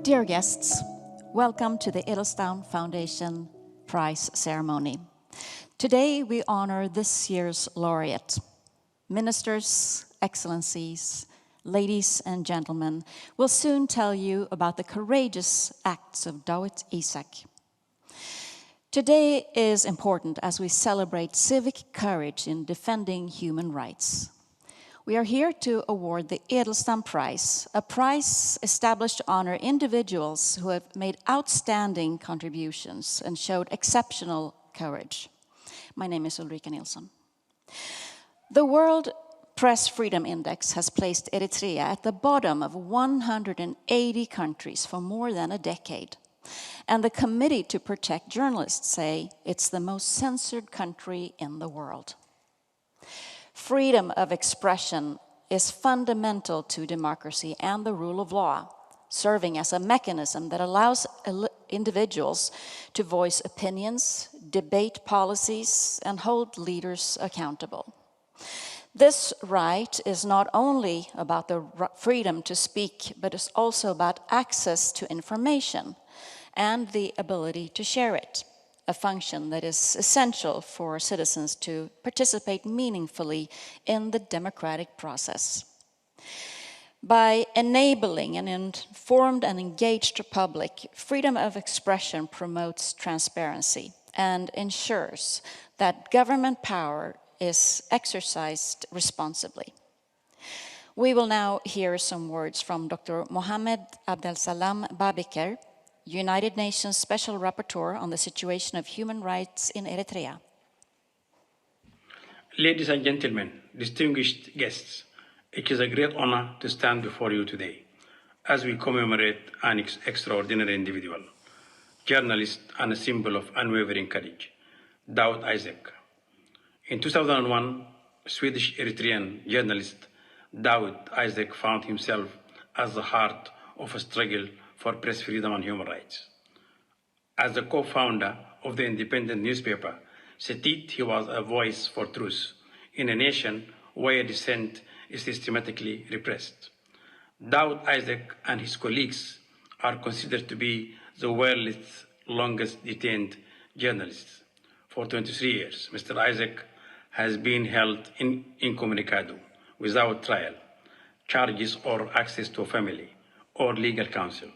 Dear guests, welcome to the Edelstam Foundation Prize Ceremony. Today we honor this year's laureate. Ministers, excellencies, ladies and gentlemen, will soon tell you about the courageous acts of Dawit Isaak. Today is important as we celebrate civic courage in defending human rights. We are here to award the Edelstam Prize, a prize established to honor individuals who have made outstanding contributions and showed exceptional courage. My name is Ulrika Nilsson. The World Press Freedom Index has placed Eritrea at the bottom of 180 countries for more than a decade. And the Committee to Protect Journalists say it's the most censored country in the world. Freedom of expression is fundamental to democracy and the rule of law, serving as a mechanism that allows individuals to voice opinions, debate policies, and hold leaders accountable. This right is not only about the freedom to speak, but it's also about access to information and the ability to share it, a function that is essential for citizens to participate meaningfully in the democratic process. By enabling an informed and engaged public, freedom of expression promotes transparency and ensures that government power is exercised responsibly. We will now hear some words from Dr. Mohammed Abdelsalam Babiker, United Nations Special Rapporteur on the situation of human rights in Eritrea. Ladies and gentlemen, distinguished guests, it is a great honor to stand before you today as we commemorate an extraordinary individual, journalist and a symbol of unwavering courage, Dawit Isaak. In 2001, Swedish Eritrean journalist Dawit Isaak found himself at the heart of a struggle for press freedom and human rights. As the co-founder of the independent newspaper, Setit, he was a voice for truth in a nation where dissent is systematically repressed. Dawit Isaak and his colleagues are considered to be the world's longest detained journalists. For 23 years, Mr. Isaak has been held incommunicado, without trial, charges or access to a family or legal counsel.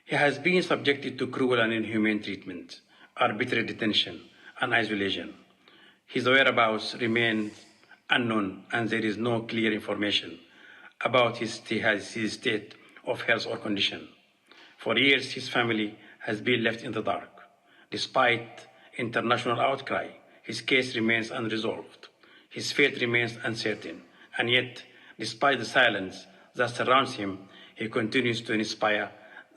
He has been subjected to cruel and inhumane treatment, arbitrary detention, and isolation. His whereabouts remain unknown, and there is no clear information about his state of health or condition. For years, his family has been left in the dark. Despite international outcry, his case remains unresolved. His fate remains uncertain, and yet, despite the silence that surrounds him, he continues to inspire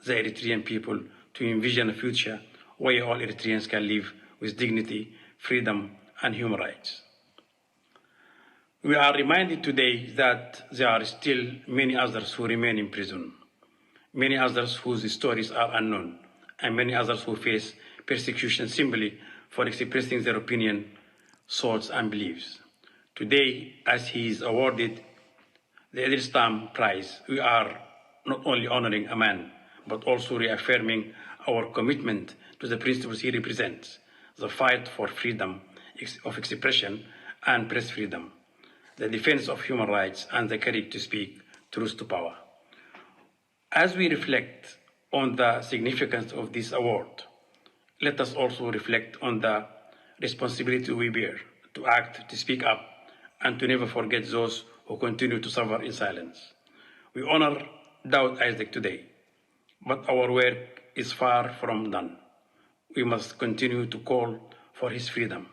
the Eritrean people to envision a future where all Eritreans can live with dignity, freedom, and human rights. We are reminded today that there are still many others who remain in prison, many others whose stories are unknown, and many others who face persecution simply for expressing their opinion, thoughts, and beliefs. Today, as he is awarded the Edelstam Prize, we are not only honoring a man, but also reaffirming our commitment to the principles he represents, the fight for freedom of expression and press freedom, the defense of human rights, and the courage to speak truth to power. As we reflect on the significance of this award, let us also reflect on the responsibility we bear to act, to speak up, and to never forget those who continue to suffer in silence. We honor Dawit Isaak today, but our work is far from done. We must continue to call for his freedom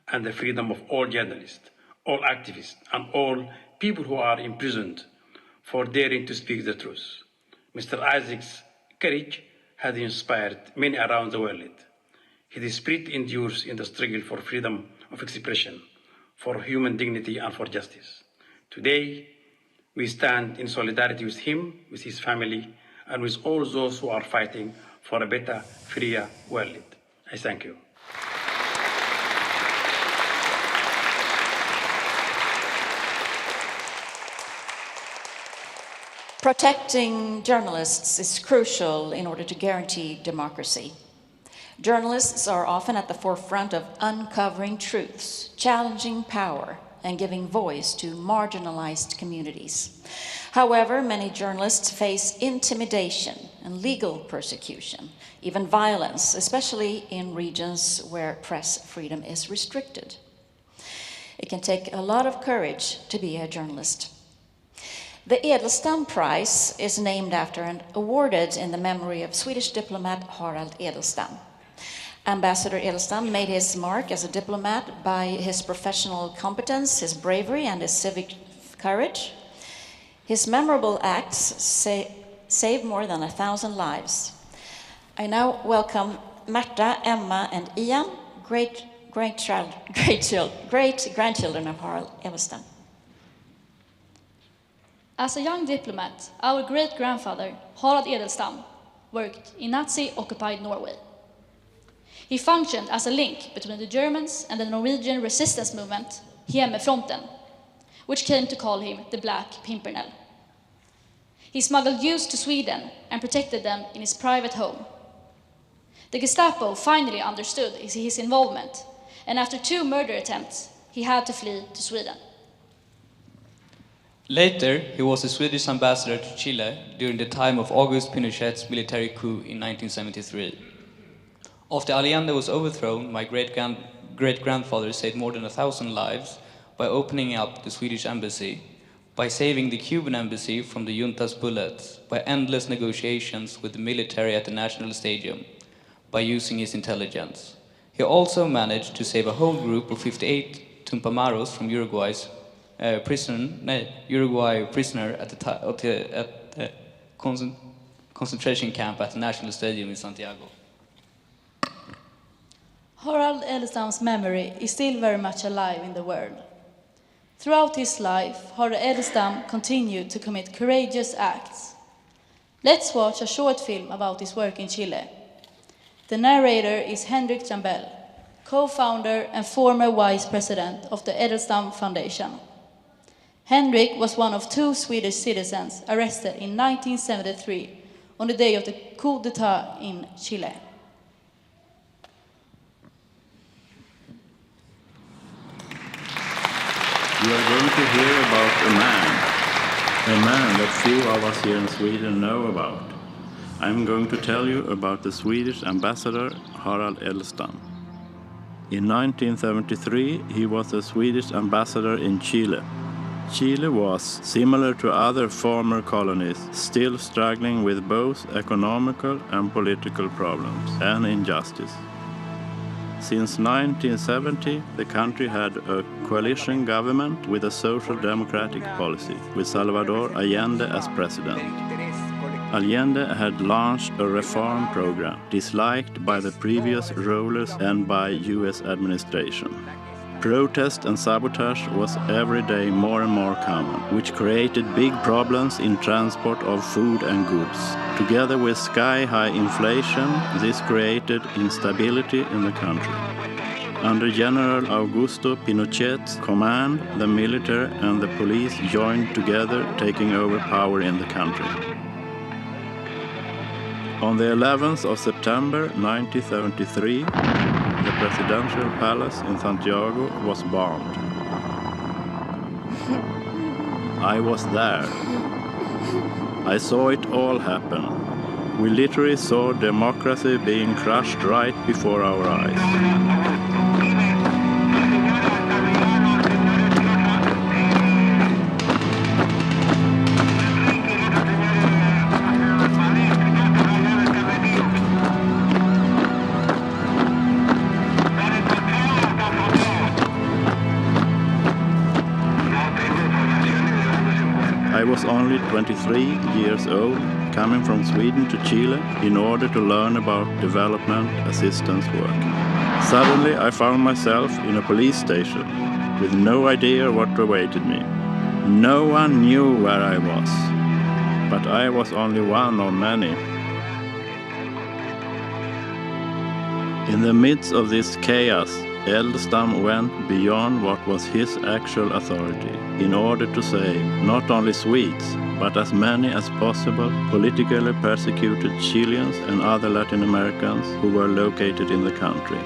and the freedom of all journalists, all activists, and all people who are imprisoned for daring to speak the truth. Mr. Isaac's courage has inspired many around the world. His spirit endures in the struggle for freedom of expression, for human dignity, and for justice. Today, we stand in solidarity with him, with his family, and with all those who are fighting for a better, freer world. I thank you. Protecting journalists is crucial in order to guarantee democracy. Journalists are often at the forefront of uncovering truths, challenging power, and giving voice to marginalized communities. However, many journalists face intimidation and legal persecution, even violence, especially in regions where press freedom is restricted. It can take a lot of courage to be a journalist. The Edelstam Prize is named after and awarded in the memory of Swedish diplomat Harald Edelstam. Ambassador Edelstam made his mark as a diplomat by his professional competence, his bravery, and his civic courage. His memorable acts saved more than 1,000 lives. I now welcome Märta, Emma, and Ian, great-grandchildren of Harald Edelstam. As a young diplomat, our great-grandfather, Harald Edelstam, worked in Nazi-occupied Norway. He functioned as a link between the Germans and the Norwegian resistance movement, Hjemmefronten, which came to call him the Black Pimpernel. He smuggled Jews to Sweden and protected them in his private home. The Gestapo finally understood his involvement, and after 2 murder attempts, he had to flee to Sweden. Later, he was a Swedish ambassador to Chile during the time of August Pinochet's military coup in 1973. After Allende was overthrown, my great-grandfather saved more than 1,000 lives by opening up the Swedish embassy, by saving the Cuban embassy from the junta's bullets, by endless negotiations with the military at the National Stadium, by using his intelligence. He also managed to save a whole group of 58 Tumpamaros from Uruguay prisoner at the concentration camp at the National Stadium in Santiago. Harald Edelstam's memory is still very much alive in the world. Throughout his life, Harald Edelstam continued to commit courageous acts. Let's watch a short film about his work in Chile. The narrator is Henrik Jambell, co-founder and former vice president of the Edelstam Foundation. Henrik was one of 2 Swedish citizens arrested in 1973 on the day of the coup d'etat in Chile. We are going to hear about a man that few of us here in Sweden know about. I'm going to tell you about the Swedish ambassador Harald Edelstam. In 1973, he was a Swedish ambassador in Chile. Chile was, similar to other former colonies, still struggling with both economical and political problems and injustice. Since 1970, the country had a coalition government with a social democratic policy, with Salvador Allende as president. Allende had launched a reform program disliked by the previous rulers and by US administration. Protest and sabotage was every day more and more common, which created big problems in transport of food and goods. Together with sky-high inflation, this created instability in the country. Under General Augusto Pinochet's command, the military and the police joined together, taking over power in the country. On the 11th of September 1973, the presidential palace in Santiago was bombed. I was there. I saw it all happen. We literally saw democracy being crushed right before our eyes. I was only 23 years old, coming from Sweden to Chile in order to learn about development assistance work. Suddenly I found myself in a police station with no idea what awaited me. No one knew where I was, but I was only one of many. In the midst of this chaos, Edelstam went beyond what was his actual authority in order to save not only Swedes, but as many as possible politically persecuted Chileans and other Latin Americans who were located in the country.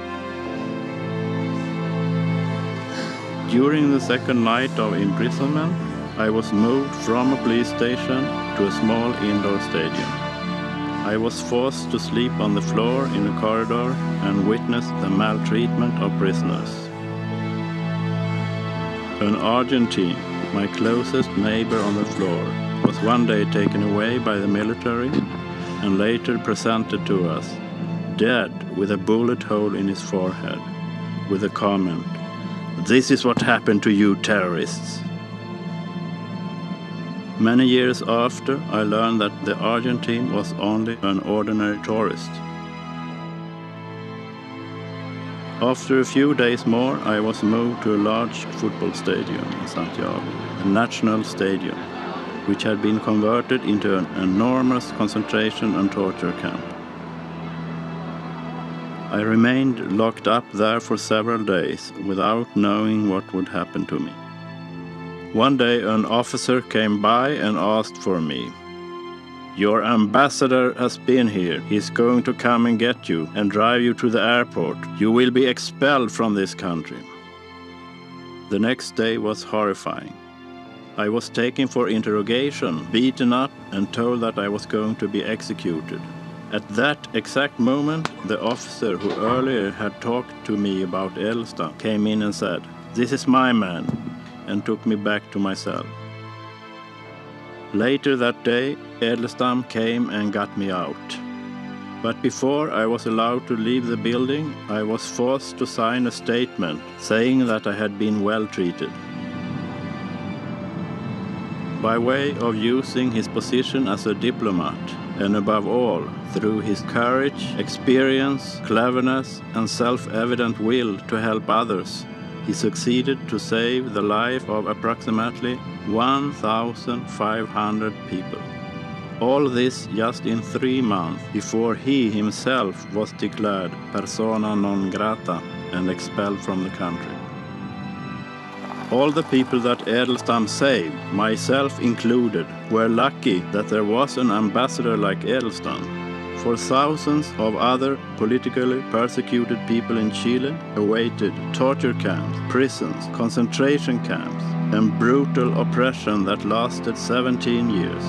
During the second night of imprisonment, I was moved from a police station to a small indoor stadium. I was forced to sleep on the floor in a corridor and witness the maltreatment of prisoners. An Argentine, my closest neighbor on the floor, was one day taken away by the military and later presented to us, dead with a bullet hole in his forehead, with the comment, "This is what happened to you terrorists." Many years after, I learned that the Argentine was only an ordinary tourist. After a few days more, I was moved to a large football stadium in Santiago, a national stadium, which had been converted into an enormous concentration and torture camp. I remained locked up there for several days without knowing what would happen to me. One day an officer came by and asked for me. "Your ambassador has been here. He's going to come and get you and drive you to the airport. You will be expelled from this country." The next day was horrifying. I was taken for interrogation, beaten up, and told that I was going to be executed. At that exact moment, the officer who earlier had talked to me about Edelstam came in and said, "This is my man," and took me back to my cell. Later that day, Edelstam came and got me out. But before I was allowed to leave the building, I was forced to sign a statement saying that I had been well treated. By way of using his position as a diplomat, and above all, through his courage, experience, cleverness, and self-evident will to help others, he succeeded to save the life of approximately 1,500 people. All this just in 3 months before he himself was declared persona non grata and expelled from the country. All the people that Edelstam saved, myself included, were lucky that there was an ambassador like Edelstam. For thousands of other politically persecuted people in Chile awaited torture camps, prisons, concentration camps, and brutal oppression that lasted 17 years.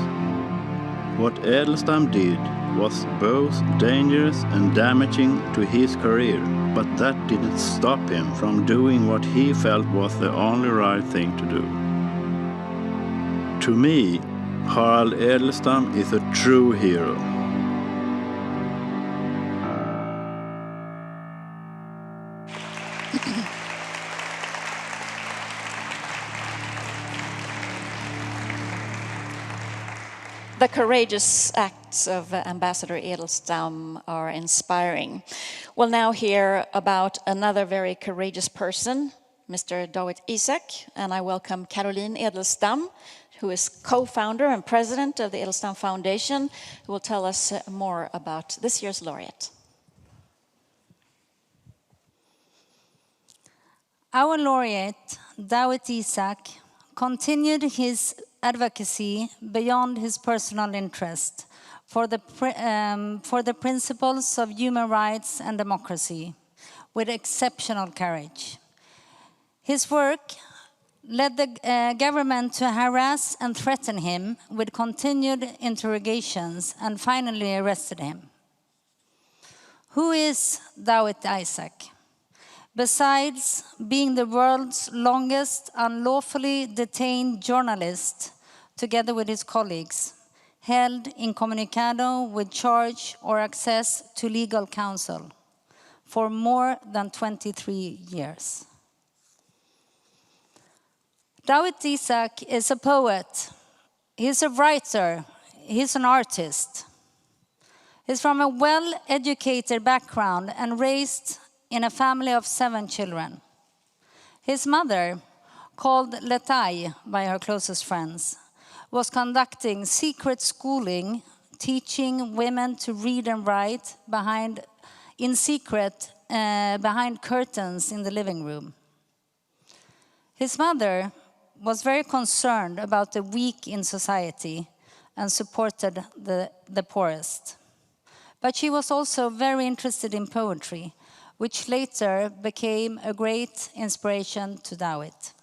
What Edelstam did was both dangerous and damaging to his career, but that didn't stop him from doing what he felt was the only right thing to do. To me, Harald Edelstam is a true hero. The courageous acts of Ambassador Edelstam are inspiring. We'll now hear about another very courageous person, Mr. Dawit Isaak, and I welcome Caroline Edelstam, who is co-founder and president of the Edelstam Foundation, who will tell us more about this year's laureate. Our laureate, Dawit Isaak, continued his advocacy beyond his personal interest for the principles of human rights and democracy with exceptional courage. His work led the government to harass and threaten him with continued interrogations and finally arrested him. Who is Dawit Isaak? Besides being the world's longest unlawfully detained journalist, together with his colleagues, held incommunicado with charge or access to legal counsel for more than 23 years. Dawit Isaak is a poet, he's a writer, he's an artist. He's from a well-educated background and raised in a family of 7 children. His mother, called Letai by her closest friends, was conducting secret schooling, teaching women to read and write in secret behind curtains in the living room. His mother was very concerned about the weak in society and supported the poorest. But she was also very interested in poetry, which later became a great inspiration to Dawit.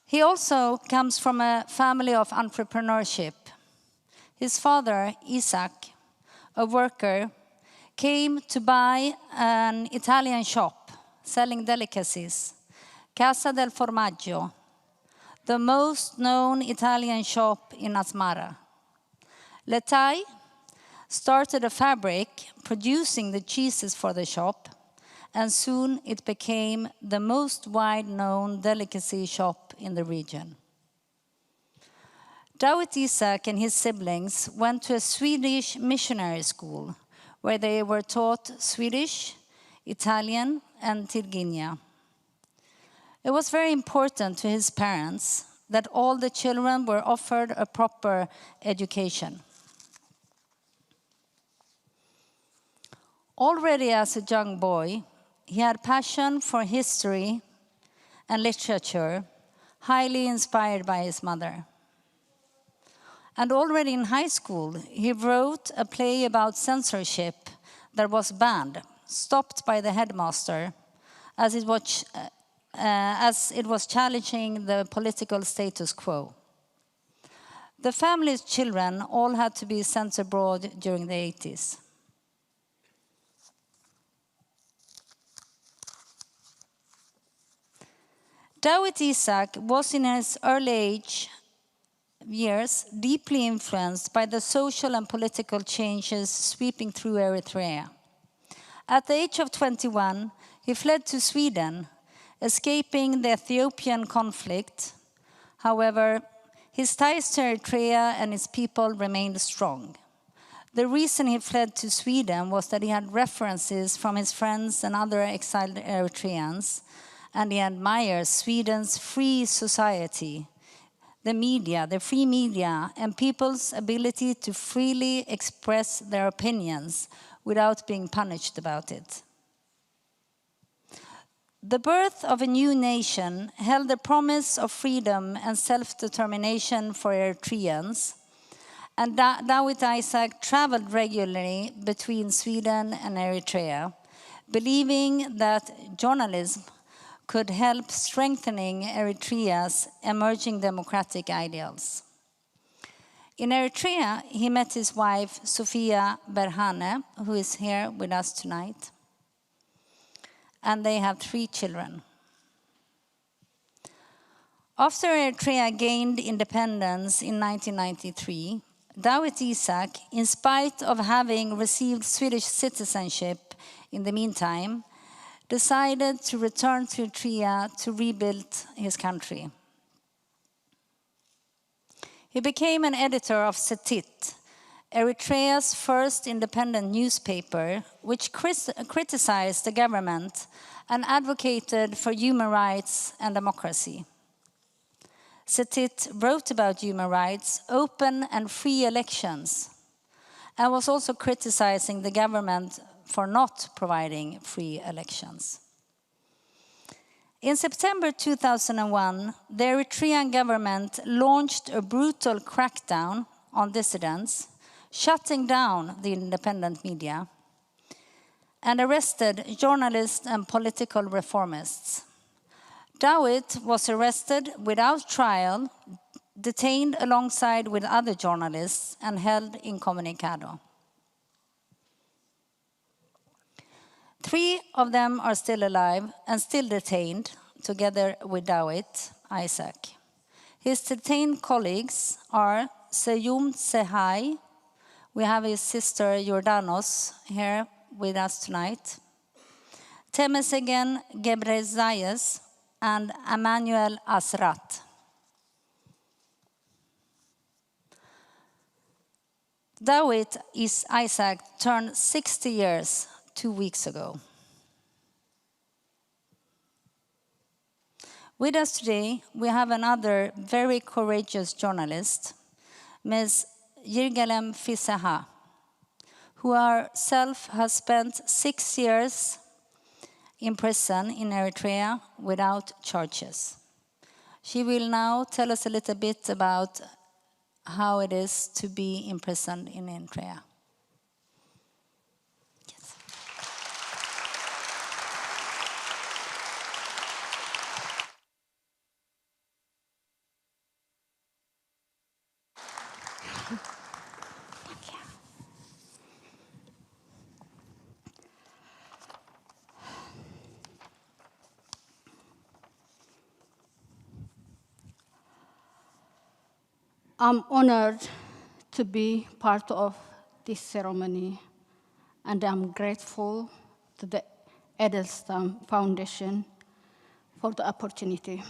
He also comes from a family of entrepreneurship. His father, Isaac, a worker, came to buy an Italian shop selling delicacies, Casa del Formaggio, the most known Italian shop in Asmara. Letai started a fabric producing the cheeses for the shop, and soon it became the most wide-known delicacy shop in the region. Dawit Isaak and his siblings went to a Swedish missionary school where they were taught Swedish, Italian, and Tirginya. It was very important to his parents that all the children were offered a proper education. Already as a young boy, he had passion for history and literature, highly inspired by his mother. And already in high school, he wrote a play about censorship that was banned, stopped by the headmaster, as it was challenging the political status quo. The family's children all had to be sent abroad during the 80s. Dawit Isaak was in his early years deeply influenced by the social and political changes sweeping through Eritrea. At the age of 21, he fled to Sweden, escaping the Ethiopian conflict. However, his ties to Eritrea and its people remained strong. The reason he fled to Sweden was that he had references from his friends and other exiled Eritreans, and he admires Sweden's free society, the media, the free media, and people's ability to freely express their opinions without being punished about it. The birth of a new nation held the promise of freedom and self-determination for Eritreans, and Dawit Isaak traveled regularly between Sweden and Eritrea, believing that journalism could help strengthening Eritrea's emerging democratic ideals. In Eritrea, he met his wife, Sofia Berhane, who is here with us tonight, and they have 3 children. After Eritrea gained independence in 1993, Dawit Isaak, in spite of having received Swedish citizenship in the meantime, decided to return to Eritrea to rebuild his country. He became an editor of Setit, Eritrea's first independent newspaper, which criticized the government and advocated for human rights and democracy. Setit wrote about human rights, open and free elections, and was also criticizing the government for not providing free elections. In September 2001, the Eritrean government launched a brutal crackdown on dissidents, shutting down the independent media, and arrested journalists and political reformists. Dawit was arrested without trial, detained alongside with other journalists, and held incommunicado. 3 of them are still alive and still detained, together with Dawit Isaak. His detained colleagues are Seyum Sehai. We have his sister Jordanos here with us tonight. Temesegen Gebrezayes and Emmanuel Asrat. Dawit Isaak turned 60 years 2 weeks ago. With us today, we have another very courageous journalist, Ms. Yirgalem Fisaha, who herself has spent 6 years in prison in Eritrea without charges. She will now tell us a little bit about how it is to be imprisoned in Eritrea. Yes. I'm honored to be part of this ceremony, and I'm grateful to the Edelstam Foundation for the opportunity.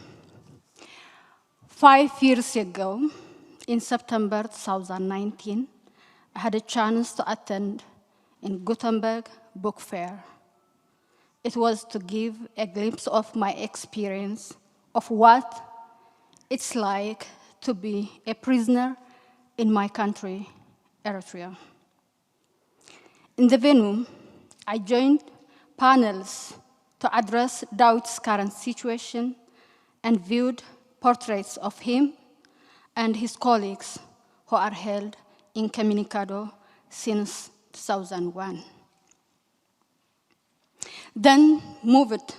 5 years ago, in September 2019, I had a chance to attend in Gothenburg Book Fair. It was to give a glimpse of my experience of what it's like to be a prisoner in my country, Eritrea. In the venue, I joined panels to address Dawood's current situation and viewed portraits of him and his colleagues who are held incommunicado since 2001. Then moved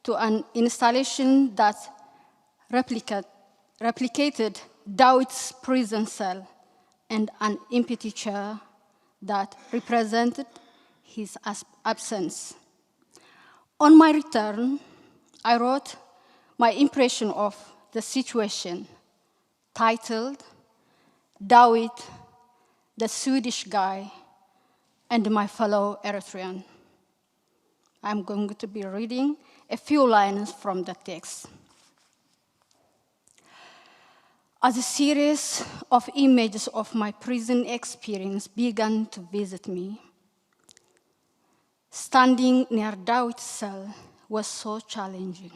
to an installation that replicated Dawood's prison cell and an empty chair that represented his absence. On my return, I wrote my impression of the situation, titled Dawood, the Swedish Guy, and My Fellow Eritrean. I'm going to be reading a few lines from the text. As a series of images of my prison experience began to visit me, standing near Dawood's cell was so challenging.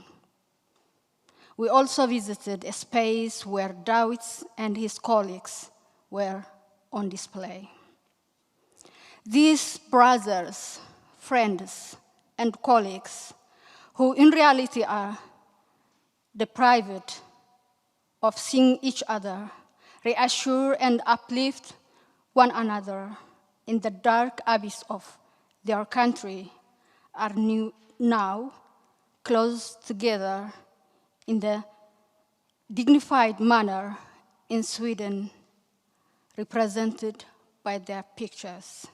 We also visited a space where Dawood and his colleagues were on display. These brothers, friends, and colleagues, who in reality are deprived of seeing each other, reassure and uplift one another in the dark abyss of their country, are now close together in the dignified manner in Sweden, represented by their pictures.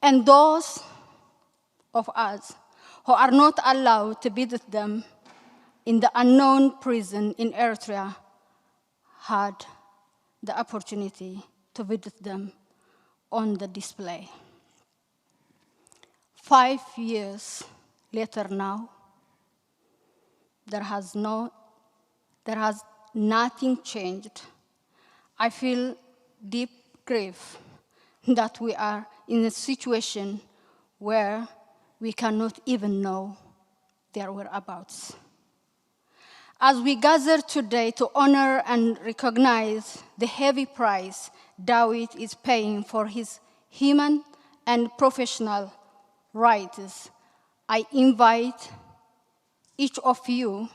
And those of us who are not allowed to visit them in the unknown prison in Eritrea had the opportunity to visit them on the display. 5 years later now, there has nothing changed. I feel deep grief that we are in a situation where we cannot even know their whereabouts. As we gather today to honor and recognize the heavy price Dawood is paying for his human and professional rights, I invite each of you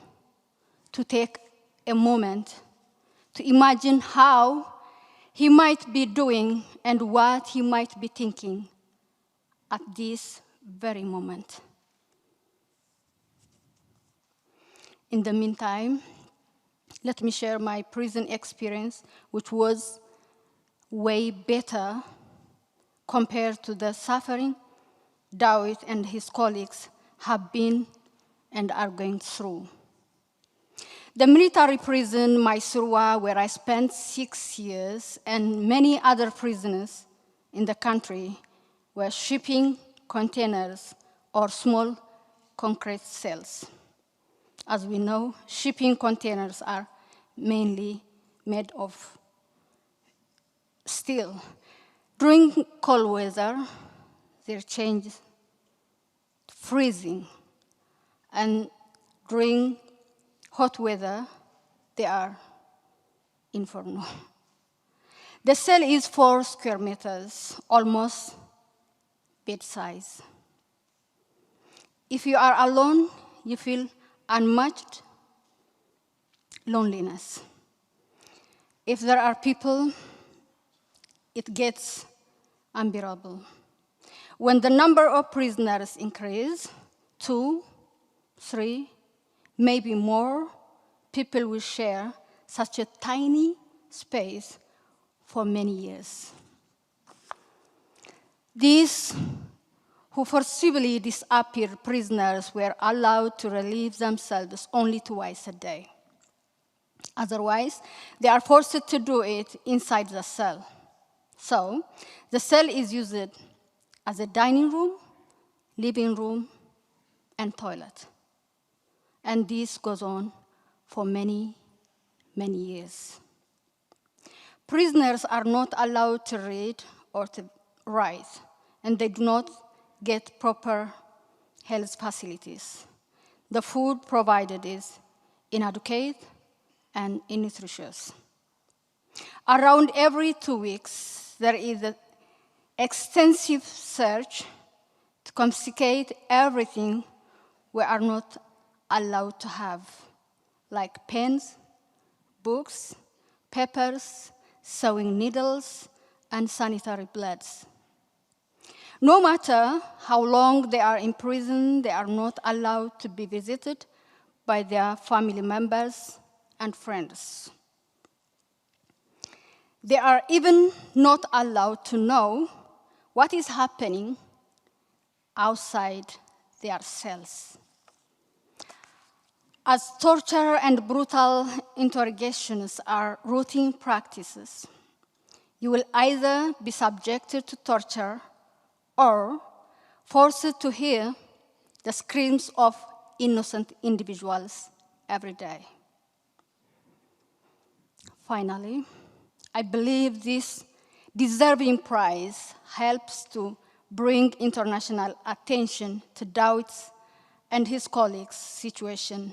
to take a moment to imagine how he might be doing and what he might be thinking at this very moment. In the meantime, let me share my prison experience, which was way better compared to the suffering Dawood and his colleagues have been and are going through. The military prison, Mysruwa, where I spent 6 years, and many other prisoners in the country were shipping containers or small concrete cells. As we know, shipping containers are mainly made of steel. During cold weather, they change to freezing, and during hot weather, they are inferno. The cell is 4 square meters, almost bed size. If you are alone, you feel unmatched loneliness. If there are people, it gets unbearable. When the number of prisoners increase, 2, 3, maybe more, people will share such a tiny space for many years. These who forcibly disappeared prisoners were allowed to relieve themselves only twice a day. Otherwise, they are forced to do it inside the cell. So, the cell is used as a dining room, living room, and toilet. And this goes on for many, many years. Prisoners are not allowed to read or to write, and they do not get proper health facilities. The food provided is inadequate and innutritious. Around every 2 weeks, there is an extensive search to confiscate everything we are not allowed to have, like pens, books, papers, sewing needles, and sanitary pads. No matter how long they are in prison, they are not allowed to be visited by their family members and friends. They are even not allowed to know what is happening outside their cells. As torture and brutal interrogations are routine practices, you will either be subjected to torture or forced to hear the screams of innocent individuals every day. Finally, I believe this deserving prize helps to bring international attention to Dawood's and his colleagues' situation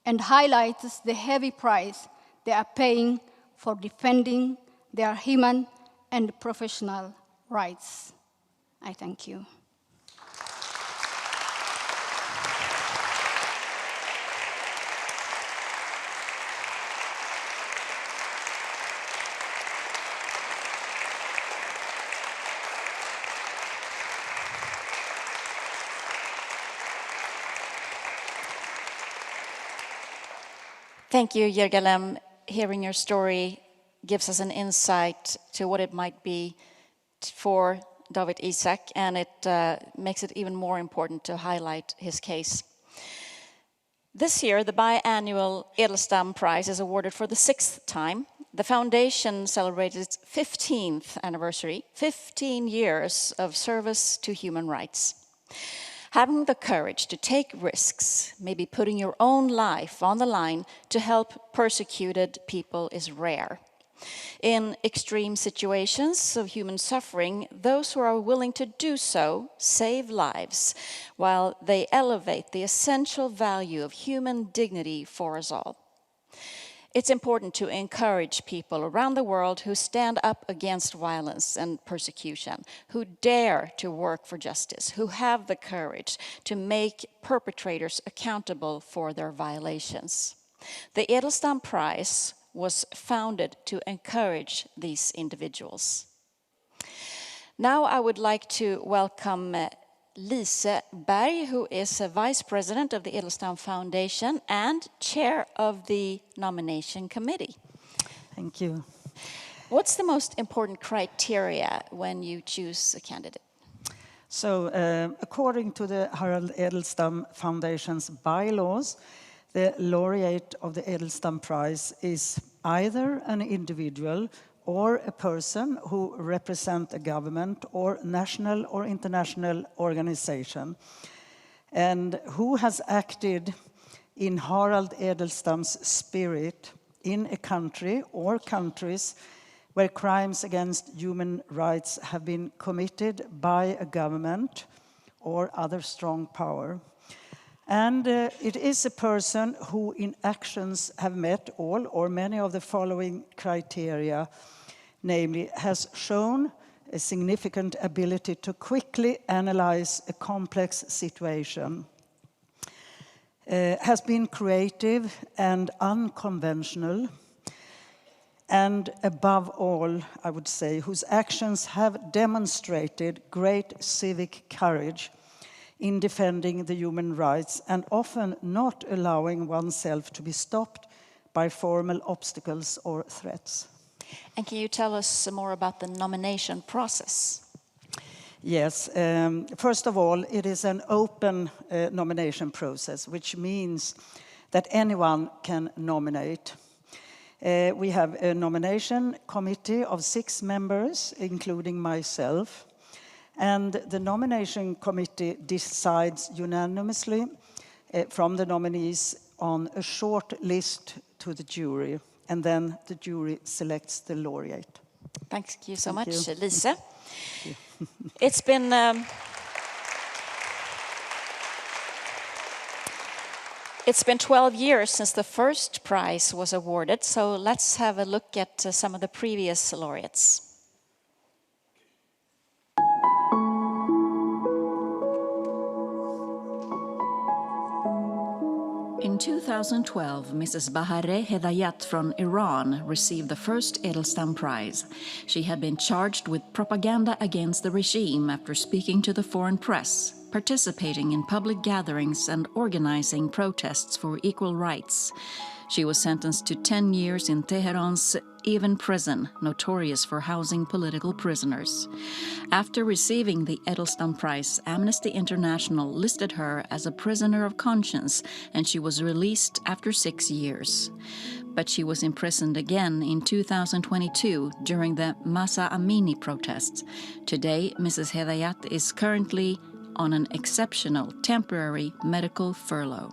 and highlights the heavy price they are paying for defending their human and professional rights. I thank you. Thank you, Yergalem. Hearing your story gives us an insight to what it might be for Dawit Isaak, and it makes it even more important to highlight his case. This year, the biannual Edelstam Prize is awarded for the 6th time. The foundation celebrated its 15th anniversary, 15 years of service to human rights. Having the courage to take risks, maybe putting your own life on the line to help persecuted people is rare. In extreme situations of human suffering, those who are willing to do so save lives, while they elevate the essential value of human dignity for us all. It's important to encourage people around the world who stand up against violence and persecution, who dare to work for justice, who have the courage to make perpetrators accountable for their violations. The Edelstam Prize was founded to encourage these individuals. Now I would like to welcome Lise Berg, who is a Vice President of the Edelstam Foundation and Chair of the Nomination Committee. Thank you. What's the most important criteria when you choose a candidate? So, according to the Harald Edelstam Foundation's bylaws, the laureate of the Edelstam Prize is either an individual or a person who represents a government or national or international organization, and who has acted in Harald Edelstam's spirit in a country or countries where crimes against human rights have been committed by a government or other strong power. And it is a person who in actions have met all or many of the following criteria, namely has shown a significant ability to quickly analyze a complex situation, has been creative and unconventional, and above all, I would say, whose actions have demonstrated great civic courage in defending the human rights and often not allowing oneself to be stopped by formal obstacles or threats. And can you tell us more about the nomination process? Yes, first of all, it is an open nomination process, which means that anyone can nominate. We have a nomination committee of 6 members, including myself, and the nomination committee decides unanimously from the nominees on a short list to the jury, and then the jury selects the laureate. Thank you so Thank much, you. Lisa. It's been it's been 12 years since the first prize was awarded, so let's have a look at some of the previous laureates. In 2012, Mrs. Bahareh Hedayat from Iran received the first Edelstam Prize. She had been charged with propaganda against the regime after speaking to the foreign press, participating in public gatherings and organizing protests for equal rights. She was sentenced to 10 years in Tehran's Evin prison, notorious for housing political prisoners. After receiving the Edelstam Prize, Amnesty International listed her as a prisoner of conscience, and she was released after 6 years. But she was imprisoned again in 2022 during the Masa Amini protests. Today, Mrs. Hedayat is currently on an exceptional temporary medical furlough.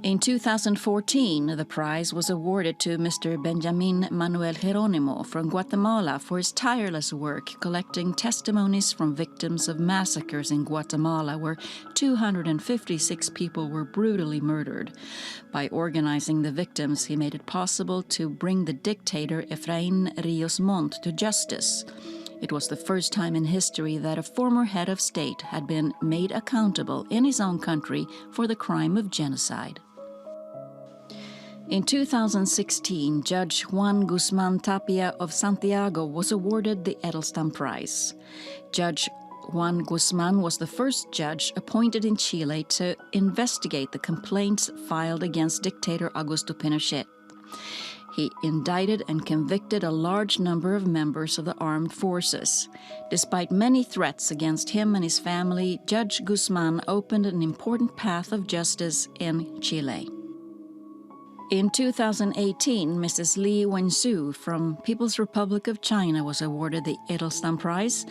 In 2014, the prize was awarded to Mr. Benjamin Manuel Jeronimo from Guatemala for his tireless work collecting testimonies from victims of massacres in Guatemala, where 256 people were brutally murdered. By organizing the victims, he made it possible to bring the dictator Efraín Ríos Montt to justice. It was the first time in history that a former head of state had been made accountable in his own country for the crime of genocide. In 2016, Judge Juan Guzman Tapia of Santiago was awarded the Edelstam Prize. Judge Juan Guzman was the first judge appointed in Chile to investigate the complaints filed against dictator Augusto Pinochet. He indicted and convicted a large number of members of the armed forces. Despite many threats against him and his family, Judge Guzman opened an important path of justice in Chile. In 2018, Mrs. Li Wenxu from People's Republic of China was awarded the Edelstam Prize.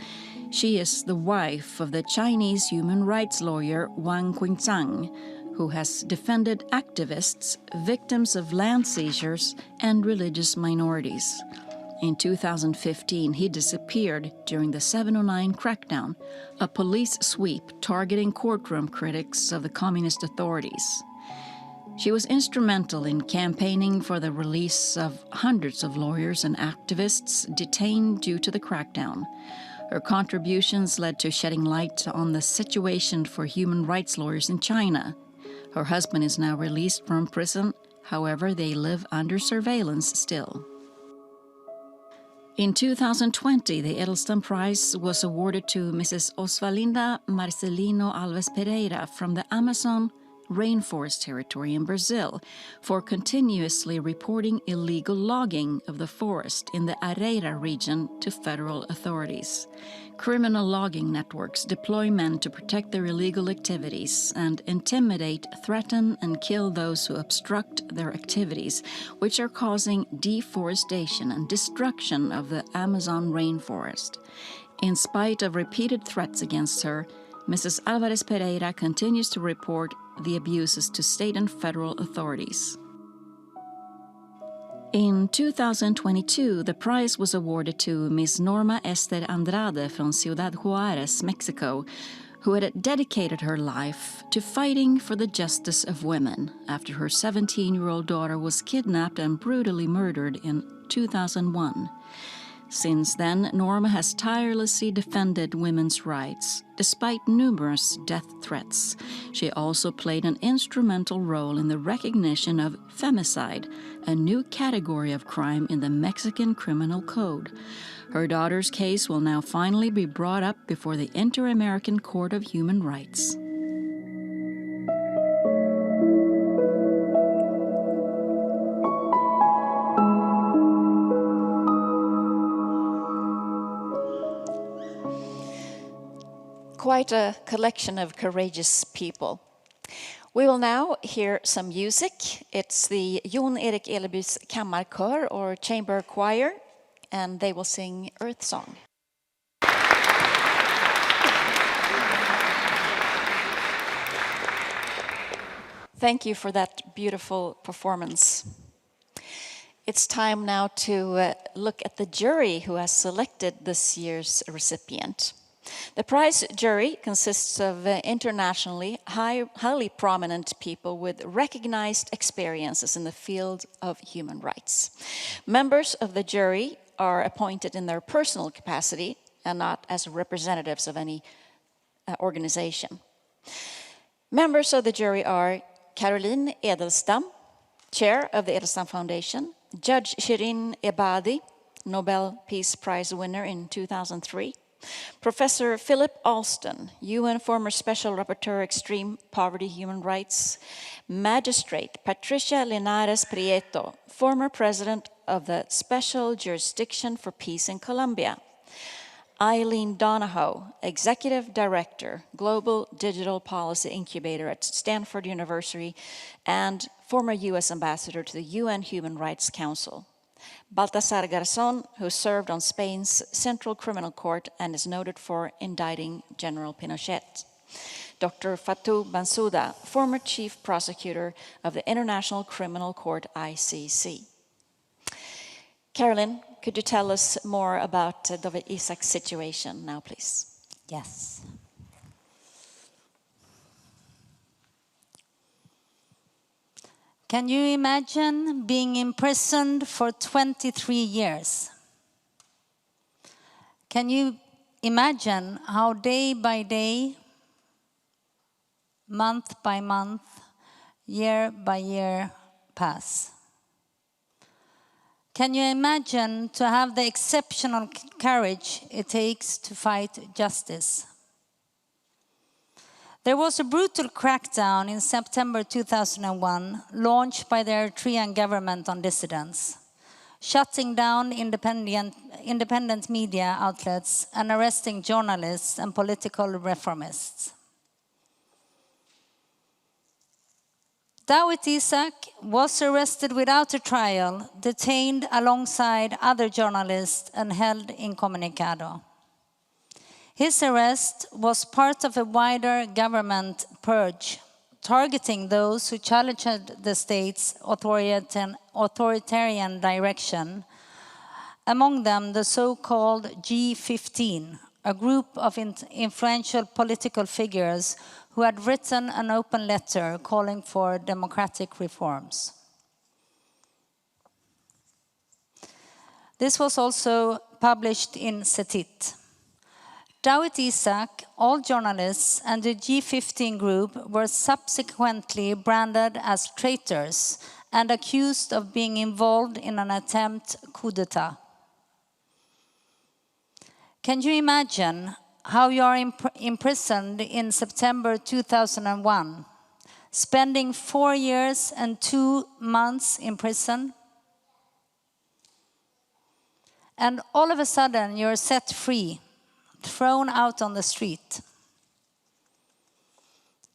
She is the wife of the Chinese human rights lawyer Wang Qingzhang, who has defended activists, victims of land seizures, and religious minorities. In 2015, he disappeared during the 709 crackdown, a police sweep targeting courtroom critics of the communist authorities. She was instrumental in campaigning for the release of hundreds of lawyers and activists detained due to the crackdown. Her contributions led to shedding light on the situation for human rights lawyers in China. Her husband is now released from prison, however, they live under surveillance still. In 2020, the Edelstam Prize was awarded to Mrs. Osvalinda Marcelino Alves Pereira from the Amazon rainforest territory in Brazil for continuously reporting illegal logging of the forest in the Areira region to federal authorities. Criminal logging networks deploy men to protect their illegal activities and intimidate, threaten, and kill those who obstruct their activities, which are causing deforestation and destruction of the Amazon rainforest. In spite of repeated threats against her, Mrs. Alvarez Pereira continues to report the abuses to state and federal authorities. In 2022, the prize was awarded to Ms. Norma Esther Andrade from Ciudad Juárez, Mexico, who had dedicated her life to fighting for the justice of women after her 17-year-old daughter was kidnapped and brutally murdered in 2001. Since then, Norma has tirelessly defended women's rights, despite numerous death threats. She also played an instrumental role in the recognition of femicide, a new category of crime in the Mexican Criminal Code. Her daughter's case will now finally be brought up before the Inter-American Court of Human Rights. Quite a collection of courageous people. We will now hear some music. It's the Jon Erik Eleby's Kammarkör or Chamber Choir, and they will sing Earth Song. Thank you for that beautiful performance. It's time now to look at the jury who has selected this year's recipient. The prize jury consists of internationally highly prominent people with recognized experiences in the field of human rights. Members of the jury are appointed in their personal capacity and not as representatives of any organization. Members of the jury are Caroline Edelstam, chair of the Edelstam Foundation, Judge Shirin Ebadi, Nobel Peace Prize winner in 2003, Professor Philip Alston, UN former Special Rapporteur Extreme Poverty Human Rights, Magistrate Patricia Linares Prieto, former President of the Special Jurisdiction for Peace in Colombia, Eileen Donahoe, Executive Director, Global Digital Policy Incubator at Stanford University, and former US Ambassador to the UN Human Rights Council. Baltasar Garzón, who served on Spain's Central Criminal Court and is noted for indicting General Pinochet. Dr. Fatou Bensouda, former Chief Prosecutor of the International Criminal Court, ICC. Carolyn, could you tell us more about Dawit Isaak's situation now, please? Yes. Can you imagine being imprisoned for 23 years? Can you imagine how day by day, month by month, year by year pass? Can you imagine to have the exceptional courage it takes to fight justice? There was a brutal crackdown in September 2001 launched by the Eritrean government on dissidents, shutting down independent media outlets and arresting journalists and political reformists. Dawit Isaak was arrested without a trial, detained alongside other journalists and held incommunicado. His arrest was part of a wider government purge, targeting those who challenged the state's authoritarian direction, among them the so-called G15, a group of influential political figures who had written an open letter calling for democratic reforms. This was also published in Setit. Dawit Isaak, all journalists, and the G15 group were subsequently branded as traitors and accused of being involved in an attempt coup d'etat. Can you imagine how you are imprisoned in September 2001, spending 4 years and 2 months in prison? And all of a sudden you're set free, thrown out on the street.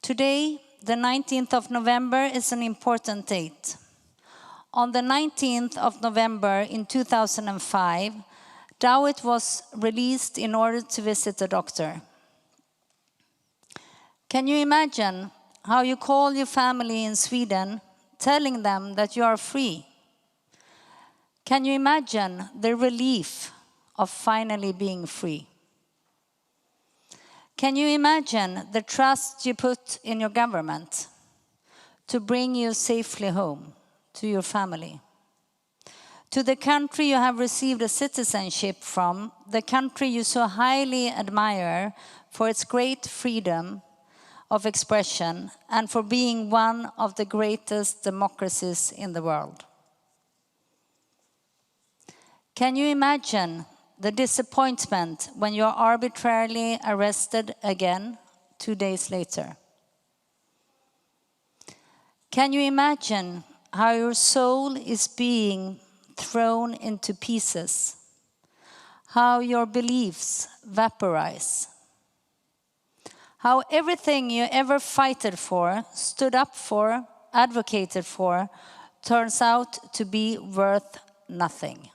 Today, the 19th of November, is an important date. On the 19th of November in 2005, Dawit was released in order to visit a doctor. Can you imagine how you call your family in Sweden, telling them that you are free? Can you imagine the relief of finally being free? Can you imagine the trust you put in your government to bring you safely home to your family? To the country you have received a citizenship from, the country you so highly admire for its great freedom of expression and for being one of the greatest democracies in the world. Can you imagine the disappointment when you are arbitrarily arrested again 2 days later? Can you imagine how your soul is being thrown into pieces? How your beliefs vaporize? How everything you ever fighted for, stood up for, advocated for, turns out to be worth nothing.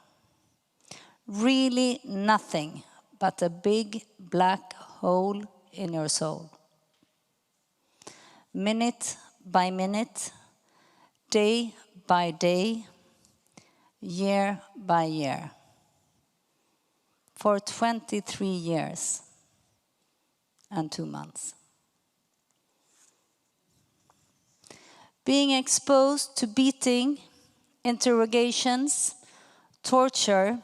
Really nothing but a big black hole in your soul. Minute by minute, day by day, year by year. For 23 years and 2 months. Being exposed to beating, interrogations, torture,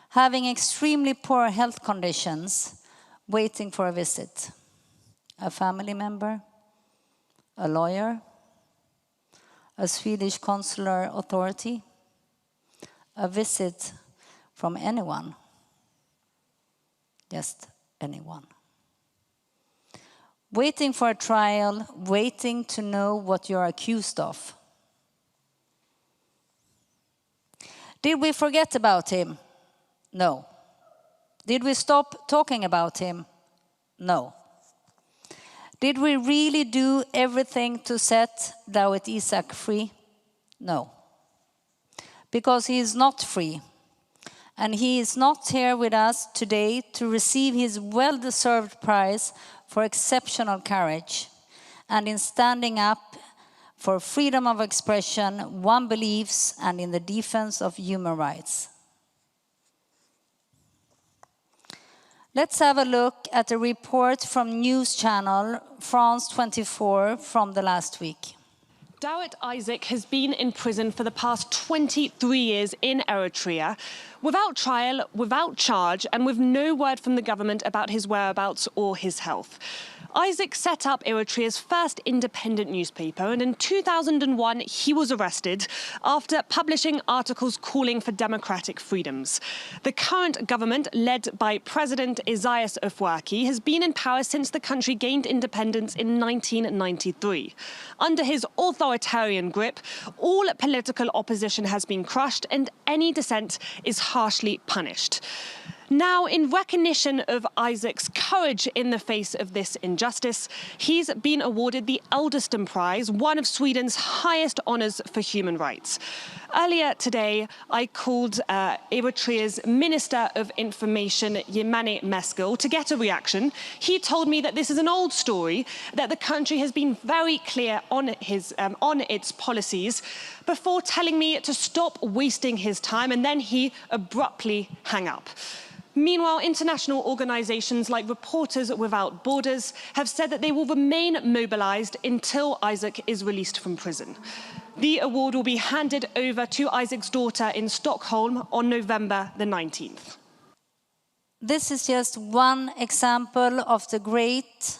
having extremely poor health conditions, waiting for a visit. A family member, a lawyer, a Swedish consular authority, a visit from anyone, just anyone. Waiting for a trial, waiting to know what you're accused of. Did we forget about him? No. Did we stop talking about him? No. Did we really do everything to set Dawit Isaak free? No. Because he is not free. And he is not here with us today to receive his well-deserved prize for exceptional courage and in standing up for freedom of expression, one believes, and in the defense of human rights. Let's have a look at a report from news channel France 24 from the last week. Dawit Isaak has been in prison for the past 23 years in Eritrea, without trial, without charge, and with no word from the government about his whereabouts or his health. Isaak set up Eritrea's first independent newspaper, and in 2001 he was arrested after publishing articles calling for democratic freedoms. The current government, led by President Isaias Afwerki, has been in power since the country gained independence in 1993. Under his authoritarian grip, all political opposition has been crushed and any dissent is harshly punished. Now, in recognition of Isaac's courage in the face of this injustice, he's been awarded the Edelstam Prize, one of Sweden's highest honours for human rights. Earlier today, I called Eritrea's Minister of Information, Yemane Meskel, to get a reaction. He told me that this is an old story, that the country has been very clear on its policies, before telling me to stop wasting his time, and then he abruptly hung up. Meanwhile, international organisations like Reporters Without Borders have said that they will remain mobilised until Isaak is released from prison. The award will be handed over to Isaac's daughter in Stockholm on November the 19th. This is just one example of the great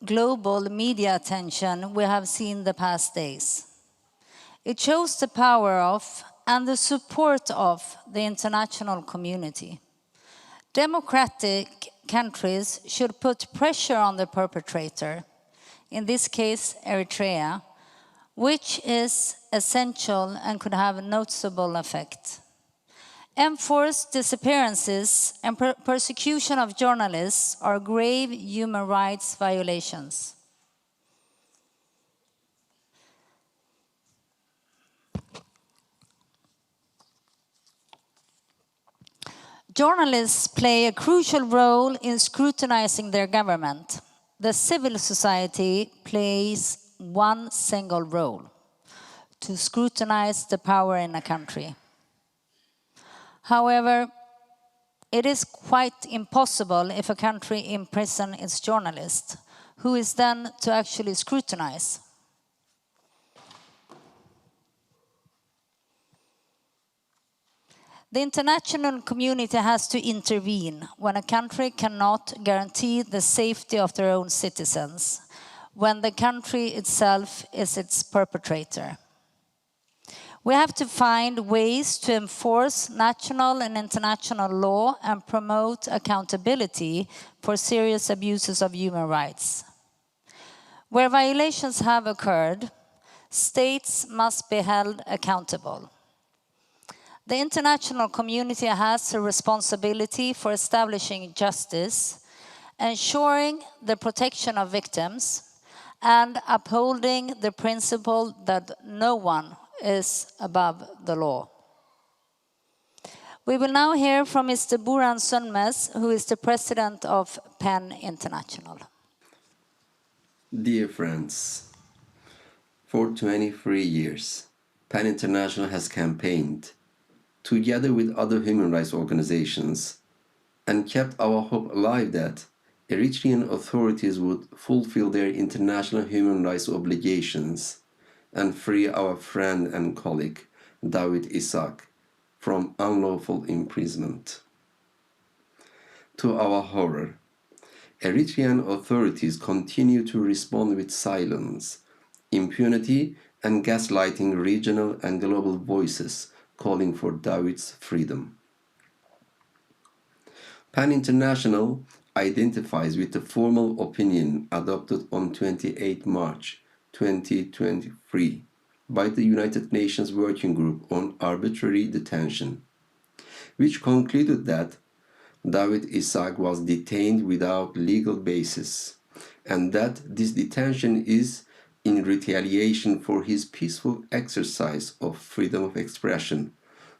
global media attention we have seen the past days. It shows the power of and the support of the international community. Democratic countries should put pressure on the perpetrator, in this case Eritrea, which is essential and could have a noticeable effect. Enforced disappearances and persecution of journalists are grave human rights violations. Journalists play a crucial role in scrutinizing their government. The civil society plays one single role: to scrutinize the power in a country. However, it is quite impossible if a country imprisons its journalist, who is then to actually scrutinize. The international community has to intervene when a country cannot guarantee the safety of their own citizens, when the country itself is its perpetrator. We have to find ways to enforce national and international law and promote accountability for serious abuses of human rights. Where violations have occurred, states must be held accountable. The international community has a responsibility for establishing justice, ensuring the protection of victims, and upholding the principle that no one is above the law. We will now hear from Mr. Buran Sönmez, who is the president of PEN International. Dear friends, for 23 years, PEN International has campaigned, together with other human rights organizations, and kept our hope alive that Eritrean authorities would fulfill their international human rights obligations and free our friend and colleague, Dawit Isaak, from unlawful imprisonment. To our horror, Eritrean authorities continue to respond with silence, impunity, and gaslighting regional and global voices calling for Dawit's freedom. PEN International identifies with the formal opinion adopted on 28 March 2023 by the United Nations Working Group on Arbitrary Detention, which concluded that Dawit Isaak was detained without legal basis, and that this detention is in retaliation for his peaceful exercise of freedom of expression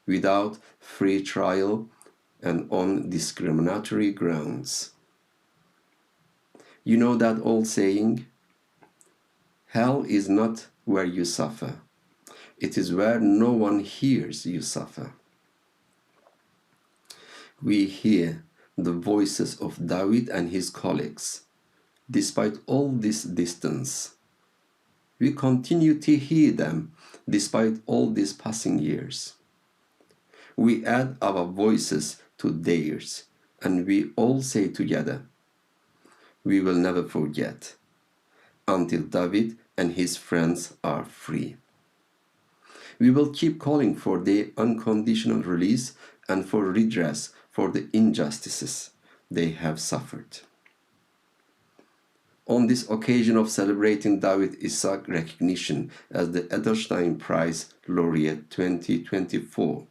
without free trial and on discriminatory grounds. You know that old saying, hell is not where you suffer, it is where no one hears you suffer. We hear the voices of Dawit and his colleagues. Despite all this distance, we continue to hear them despite all these passing years. We add our voices to theirs, and we all say together, we will never forget until Dawit and his friends are free. We will keep calling for their unconditional release and for redress for the injustices they have suffered. On this occasion of celebrating Dawit Isaak recognition as the Edelstam Prize Laureate 2024,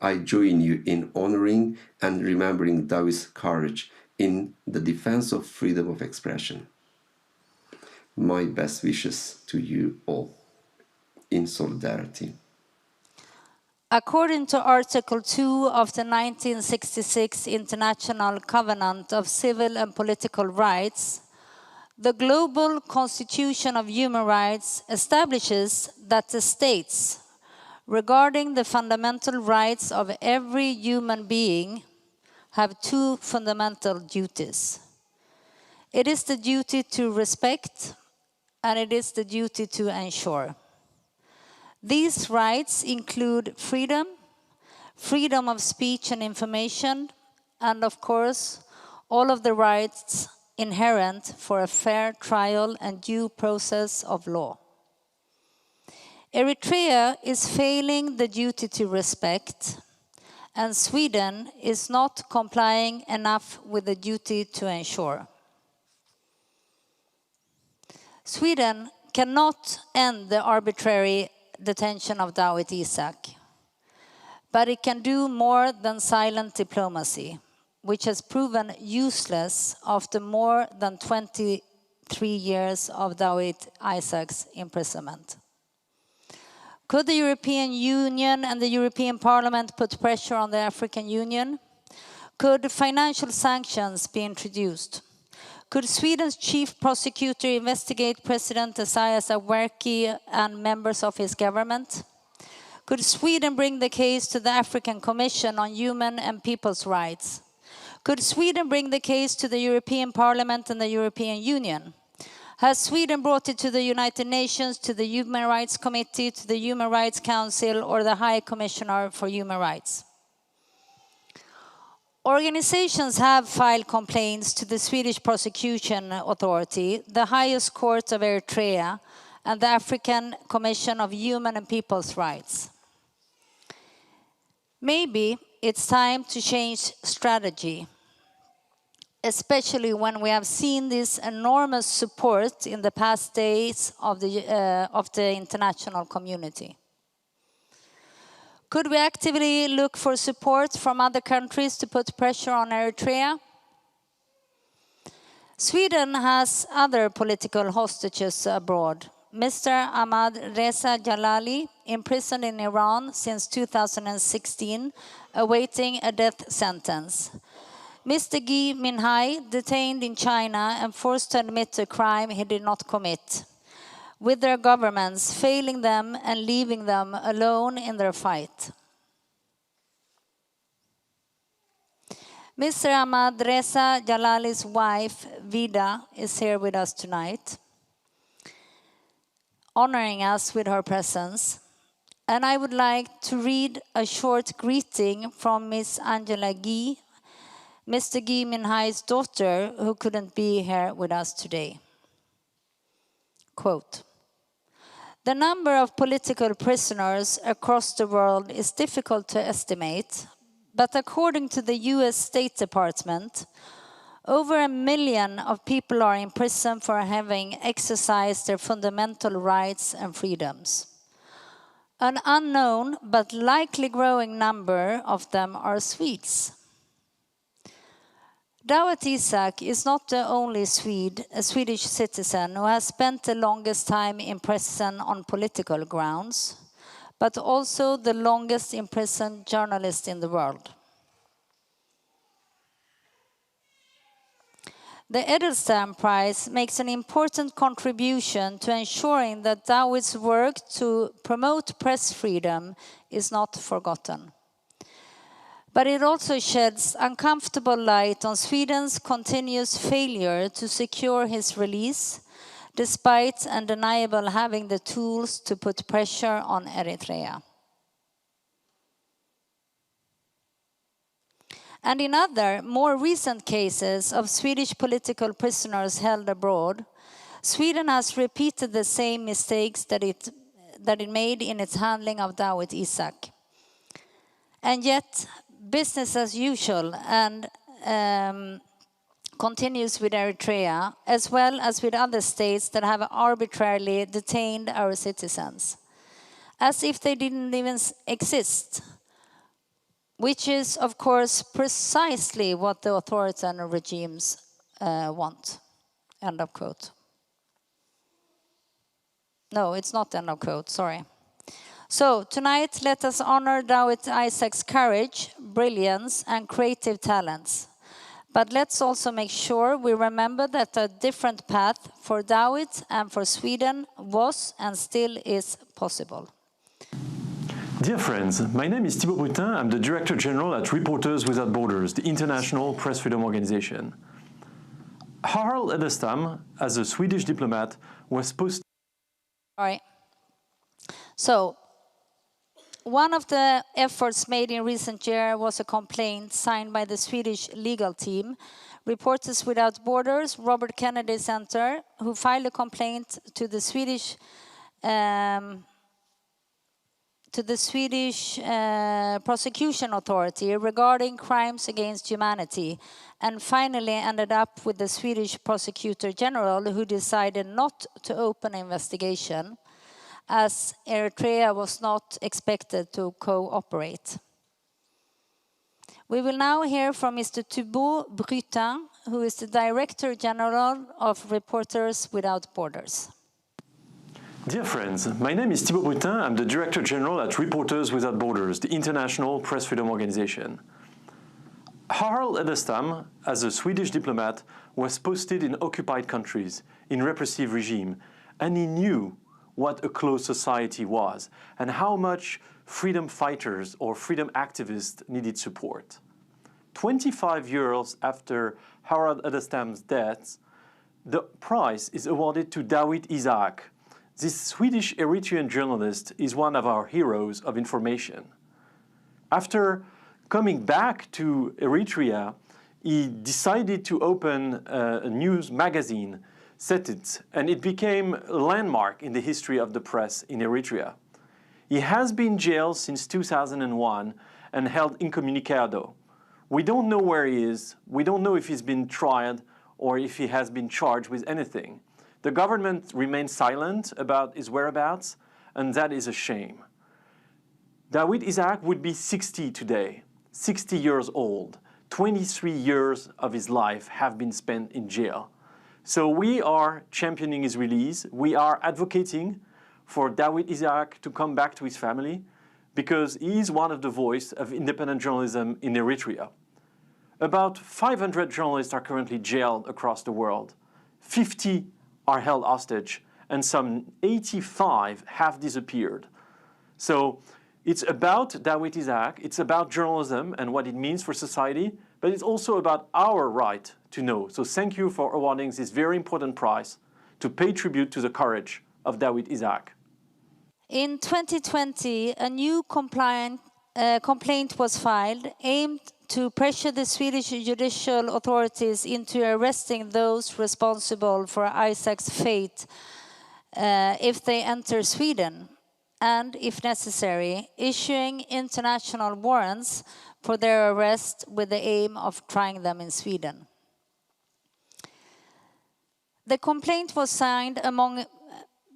I join you in honoring and remembering Dawit's courage in the defense of freedom of expression. My best wishes to you all in solidarity. According to Article 2 of the 1966 International Covenant of Civil and Political Rights, the Global Constitution of Human Rights establishes that the states, regarding the fundamental rights of every human being, have two fundamental duties. It is the duty to respect, and it is the duty to ensure. These rights include freedom, freedom of speech and information, and of course, all of the rights inherent for a fair trial and due process of law. Eritrea is failing the duty to respect, and Sweden is not complying enough with the duty to ensure. Sweden cannot end the arbitrary detention of Dawit Isaak, but it can do more than silent diplomacy, which has proven useless after more than 23 years of Dawit Isaak's imprisonment. Could the European Union and the European Parliament put pressure on the African Union? Could financial sanctions be introduced? Could Sweden's chief prosecutor investigate President Isaias Afwerki and members of his government? Could Sweden bring the case to the African Commission on Human and People's Rights? Could Sweden bring the case to the European Parliament and the European Union? Has Sweden brought it to the United Nations, to the Human Rights Committee, to the Human Rights Council, or the High Commissioner for Human Rights? Organizations have filed complaints to the Swedish Prosecution Authority, the highest court of Eritrea, and the African Commission of Human and People's Rights. Maybe it's time to change strategy, especially when we have seen this enormous support in the past days of the international community. Could we actively look for support from other countries to put pressure on Eritrea? Sweden has other political hostages abroad. Mr. Ahmad Reza Jalali, imprisoned in Iran since 2016, awaiting a death sentence. Mr. Gui Minhai, detained in China and forced to admit a crime he did not commit, with their governments failing them and leaving them alone in their fight. Mr. Ahmad Reza Jalali's wife, Vida, is here with us tonight, honoring us with her presence. And I would like to read a short greeting from Miss Angela Gui, Mr. Gui Minhai's daughter, who couldn't be here with us today. Quote, "The number of political prisoners across the world is difficult to estimate, but according to the US State Department, over 1 million of people are in prison for having exercised their fundamental rights and freedoms. An unknown but likely growing number of them are Swedes. Dawit Isaak is not the only a Swedish citizen who has spent the longest time in prison on political grounds, but also the longest imprisoned journalist in the world. The Edelstam Prize makes an important contribution to ensuring that Dawit's work to promote press freedom is not forgotten. But it also sheds uncomfortable light on Sweden's continuous failure to secure his release, despite undeniably having the tools to put pressure on Eritrea. And in other, more recent cases of Swedish political prisoners held abroad, Sweden has repeated the same mistakes that it made in its handling of Dawit Isaak. And yet, business as usual and continues with Eritrea, as well as with other states that have arbitrarily detained our citizens, as if they didn't even exist, which is, of course, precisely what the authoritarian regimes want. End of quote. No, it's not end of quote, sorry. So tonight, let us honor Dawit Isaak's courage, brilliance, and creative talents. But let's also make sure we remember that a different path for Dawit and for Sweden was and still is possible. Dear friends, my name is Thibaut Brutin. I'm the Director General at Reporters Without Borders, the international press freedom organization. Harald Edelstam, as a Swedish diplomat, was posted... All right. So, one of the efforts made in recent years was a complaint signed by the Swedish legal team, Reporters Without Borders, Robert Kennedy Center, who filed a complaint to the Swedish Prosecution Authority regarding crimes against humanity, and finally ended up with the Swedish Prosecutor General, who decided not to open an investigation, as Eritrea was not expected to cooperate. We will now hear from Mr. Thibaut Brutin, who is the Director General of Reporters Without Borders. Dear friends, my name is Thibaut Brutin. I'm the Director General at Reporters Without Borders, the international press freedom organization. Harald Edelstam, as a Swedish diplomat, was posted in occupied countries, in repressive regime, and he knew what a closed society was and how much freedom fighters or freedom activists needed support. 25 years after Harald Edelstam's death, the prize is awarded to Dawit Isaak. This Swedish Eritrean journalist is one of our heroes of information. After coming back to Eritrea, he decided to open a news magazine, Setit, and it became a landmark in the history of the press in Eritrea. He has been jailed since 2001 and held incommunicado. We don't know where he is. We don't know if he's been tried or if he has been charged with anything. The government remains silent about his whereabouts, and that is a shame. Dawit Isaak would be 60 today, 60 years old. 23 years of his life have been spent in jail. So we are championing his release. We are advocating for Dawit Isaak to come back to his family because he is one of the voices of independent journalism in Eritrea. About 500 journalists are currently jailed across the world. 50 are held hostage, and some 85 have disappeared. So it's about Dawit Isaak, it's about journalism and what it means for society, but it's also about our right to know. So thank you for awarding this very important prize to pay tribute to the courage of Dawit Isaak. In 2020, a new complaint was filed aimed to pressure the Swedish judicial authorities into arresting those responsible for Isaac's fate if they enter Sweden, and, if necessary, issuing international warrants for their arrest with the aim of trying them in Sweden. The complaint was signed, among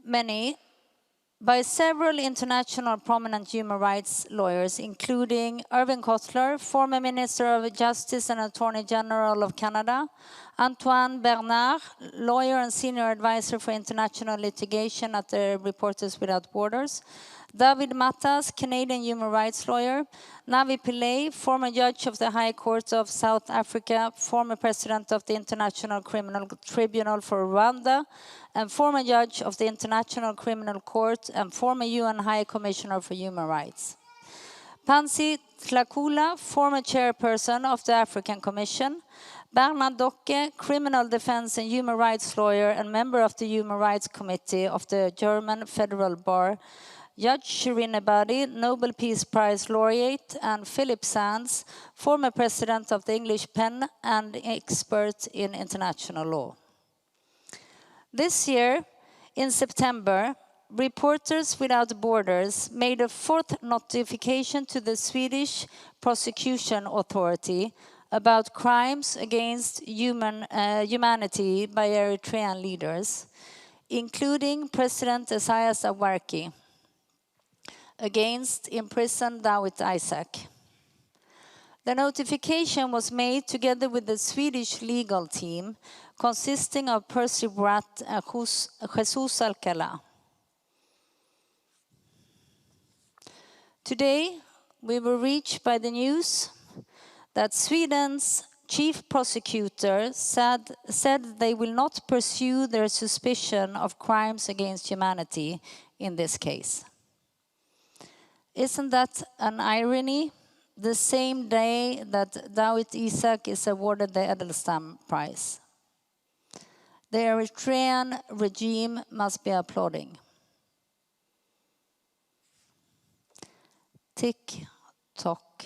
many, by several international prominent human rights lawyers, including Irving Kotler, former Minister of Justice and Attorney General of Canada, Antoine Bernard, lawyer and senior advisor for international litigation at the Reporters Without Borders, David Matas, Canadian human rights lawyer, Navi Pillay, former judge of the High Court of South Africa, former president of the International Criminal Tribunal for Rwanda, and former judge of the International Criminal Court and former UN High Commissioner for Human Rights. Pansy Tlakula, former chairperson of the African Commission, Bernard Docke, criminal defense and human rights lawyer and member of the Human Rights Committee of the German Federal Bar, Judge Shirin Ebadi, Nobel Peace Prize laureate, and Philip Sands, former president of the English Pen and expert in international law. This year, in September, Reporters Without Borders made a fourth notification to the Swedish Prosecution Authority about crimes against humanity by Eritrean leaders, including President Isaias Afwerki, against imprisoned Dawit Isaak. The notification was made together with the Swedish legal team, consisting of Percy Bratt and Jesus Alcala. Today, we were reached by the news that Sweden's chief prosecutor said they will not pursue their suspicion of crimes against humanity in this case. Isn't that an irony? The same day that Dawit Isaak is awarded the Edelstam Prize. The Eritrean regime must be applauding. Tick, tock,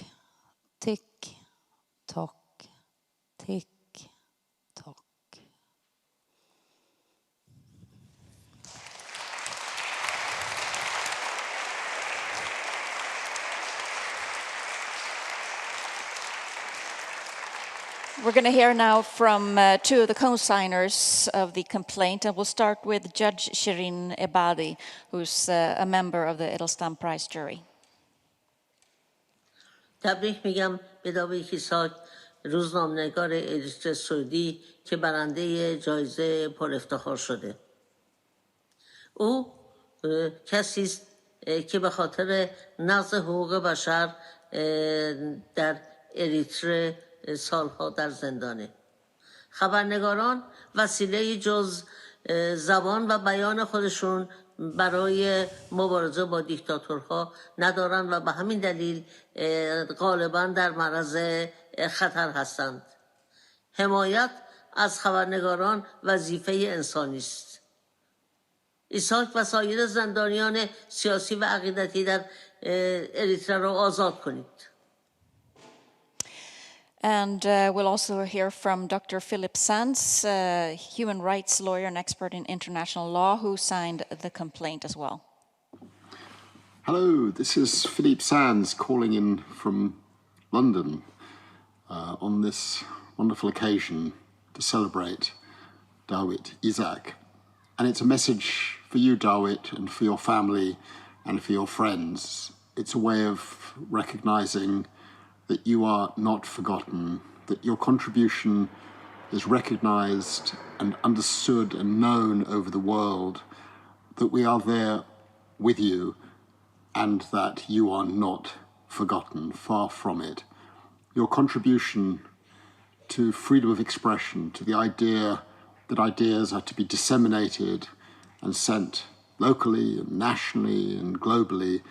tick, tock, tick, tock. We're going to hear now from two of the co-signers of the complaint, and we'll start with Judge Shirin Ebadi, who's a member of the Edelstam Prize jury. تبریک میگم به داوید ایساک، روزنامه‌نگار اریتره سعودی که برنده جایزه پر افتخار شده. او کسی است که به خاطر نقض حقوق بشر در اریتره سالها در زندانه. خبرنگاران وسیله جز زبان و بیان خودشون برای مبارزه با دیکتاتورها ندارند و به همین دلیل غالبا در معرض خطر هستند. حمایت از خبرنگاران وظیفه انسانی است. ایساک و سایر زندانیان سیاسی و عقیدتی در اریتره را آزاد کنید. And we'll also hear from Dr. Philip Sands, human rights lawyer and expert in international law, who signed the complaint as well. Hello, this is Philippe Sands calling in from London on this wonderful occasion to celebrate Dawit Isaak. And it's a message for you, Dawit, and for your family and for your friends. It's a way of recognizing that you are not forgotten, that your contribution is recognized and understood and known over the world, that we are there with you, and that you are not forgotten, far from it. Your contribution to freedom of expression, to the idea that ideas are to be disseminated and sent locally and nationally and globally,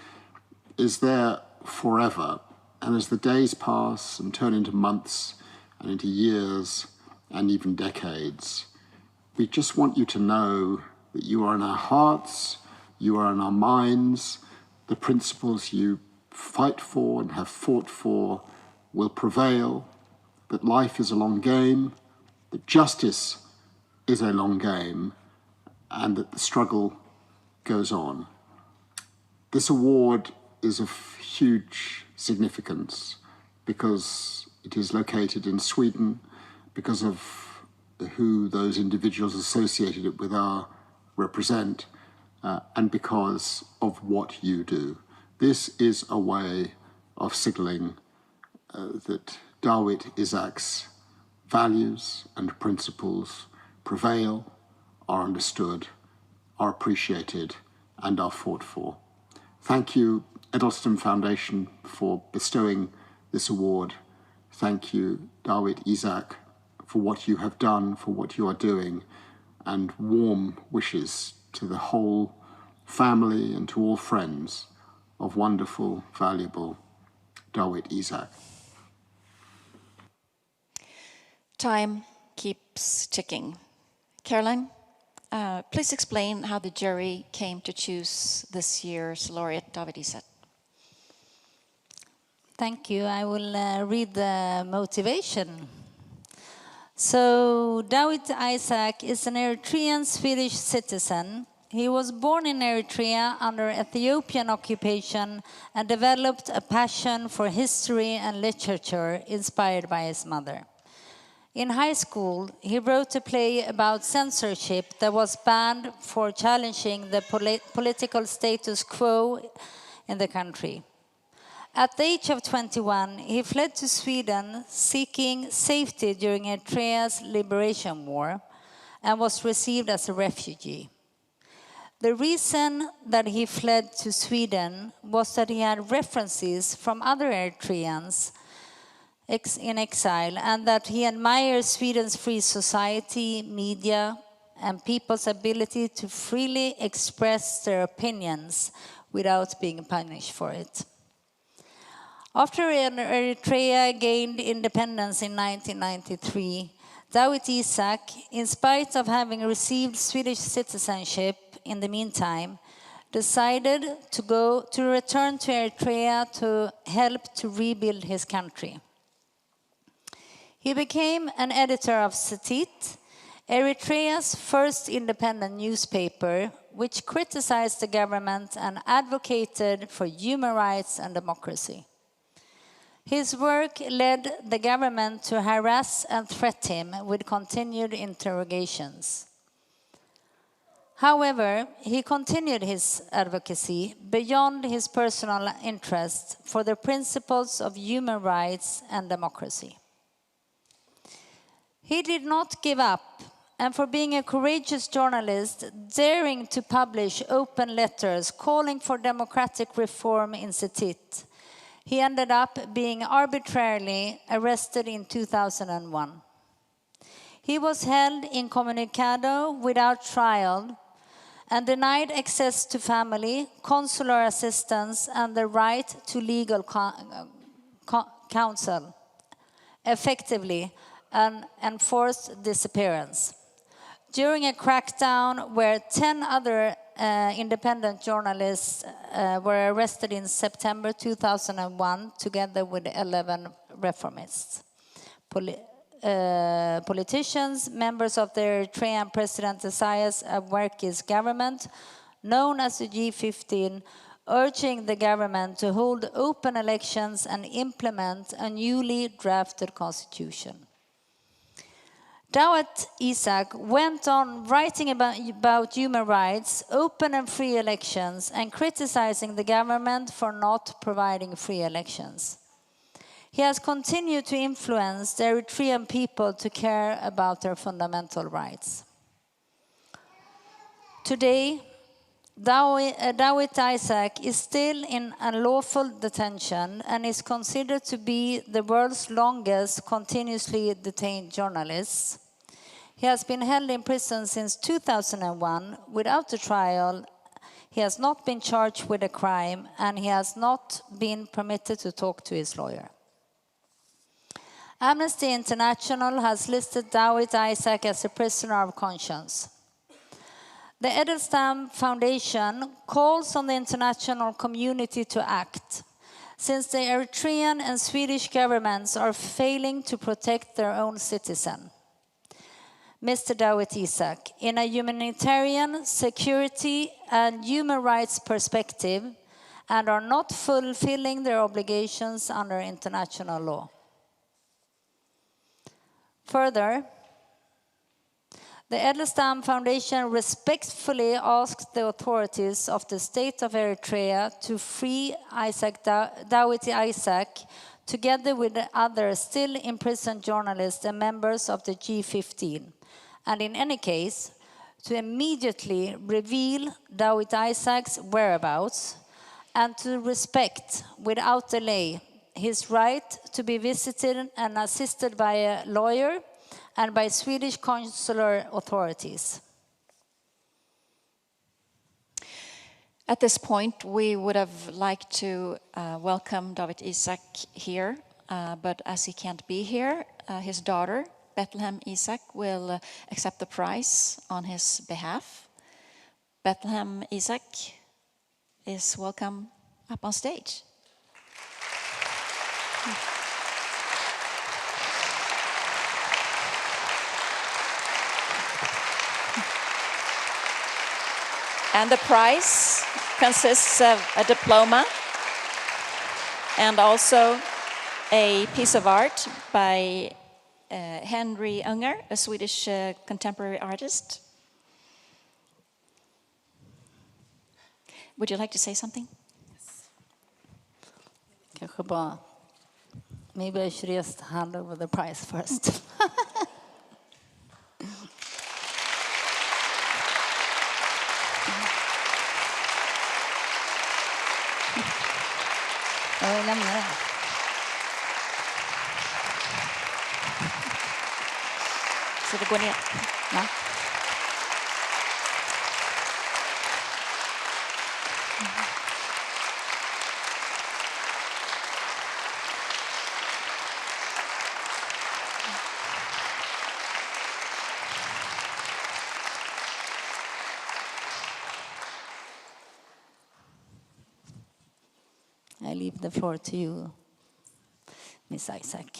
is there forever. And as the days pass and turn into months and into years and even decades, we just want you to know that you are in our hearts, you are in our minds. The principles you fight for and have fought for will prevail, that life is a long game, that justice is a long game, and that the struggle goes on. This award is of huge significance because it is located in Sweden, because of who those individuals associated with are represent, and because of what you do. This is a way of signaling that Dawit Isaak's values and principles prevail, are understood, are appreciated, and are fought for. Thank you, Edelstam Foundation, for bestowing this award. Thank you, Dawit Isaak, for what you have done, for what you are doing, and warm wishes to the whole family and to all friends of wonderful, valuable Dawit Isaak. Time keeps ticking. Caroline, please explain how the jury came to choose this year's laureate, Dawit Isaak. Thank you. I will read the motivation. So, Dawit Isaak is an Eritrean Swedish citizen. He was born in Eritrea under Ethiopian occupation and developed a passion for history and literature inspired by his mother. In high school, he wrote a play about censorship that was banned for challenging the political status quo in the country. At the age of 21, he fled to Sweden seeking safety during Eritrea's liberation war and was received as a refugee. The reason that he fled to Sweden was that he had references from other Eritreans in exile and that he admired Sweden's free society, media, and people's ability to freely express their opinions without being punished for it. After Eritrea gained independence in 1993, Dawit Isaak, in spite of having received Swedish citizenship in the meantime, decided to return to Eritrea to help to rebuild his country. He became an editor of Setit, Eritrea's first independent newspaper, which criticized the government and advocated for human rights and democracy. His work led the government to harass and threaten him with continued interrogations. However, he continued his advocacy beyond his personal interests for the principles of human rights and democracy. He did not give up, and for being a courageous journalist, daring to publish open letters calling for democratic reform in Setit, he ended up being arbitrarily arrested in 2001. He was held incommunicado without trial and denied access to family, consular assistance, and the right to legal counsel. Effectively, an enforced disappearance. During a crackdown where 10 other independent journalists were arrested in September 2001, together with 11 reformists. Politicians, members of the Eritrean President Isaias Afwerki's government, known as the G15, urging the government to hold open elections and implement a newly drafted constitution. Dawit Isaak went on writing about human rights, open and free elections, and criticizing the government for not providing free elections. He has continued to influence the Eritrean people to care about their fundamental rights. Today, Dawit Isaak is still in unlawful detention and is considered to be the world's longest continuously detained journalist. He has been held in prison since 2001 without a trial. He has not been charged with a crime, and he has not been permitted to talk to his lawyer. Amnesty International has listed Dawit Isaak as a prisoner of conscience. The Edelstam Foundation calls on the international community to act, since the Eritrean and Swedish governments are failing to protect their own citizens. Mr. Dawit Isaak, in a humanitarian, security, and human rights perspective, and are not fulfilling their obligations under international law. Further, the Edelstam Foundation respectfully asks the authorities of the state of Eritrea to free Dawit Isaak, together with the other still imprisoned journalists and members of the G15, and in any case, to immediately reveal Dawit Isaak's whereabouts and to respect, without delay, his right to be visited and assisted by a lawyer and by Swedish consular authorities. At this point, we would have liked to welcome Dawit Isaak here, but as he can't be here, his daughter, Bethlehem Isaak, will accept the prize on his behalf. Bethlehem Isaak is welcome up on stage. And the prize consists of a diploma and also a piece of art by Henry Unger, a Swedish contemporary artist. Would you like to say something? Maybe I should just hand over the prize first. Så det går ner. Ja. I leave the floor to you, Ms. Isaak.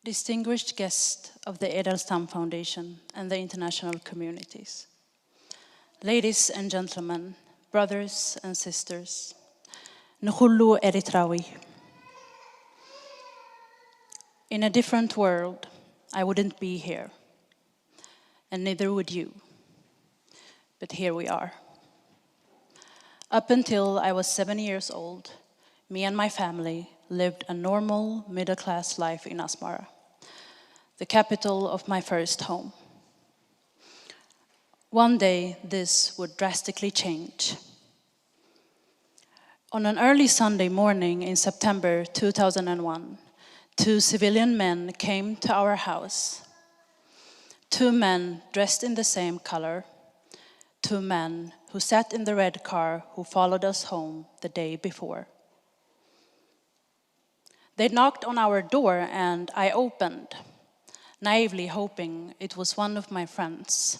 Distinguished guests of the Edelstam Foundation and the international communities, ladies and gentlemen, brothers and sisters, Nukhullu Eritrawi. In a different world, I wouldn't be here, and neither would you. But here we are. Up until I was 7 years old, me and my family lived a normal middle-class life in Asmara, the capital of my first home. One day, this would drastically change. On an early Sunday morning in September 2001, 2 civilian men came to our house. 2 men dressed in the same color, 2 men who sat in the red car who followed us home the day before. They knocked on our door and I opened, naively hoping it was one of my friends.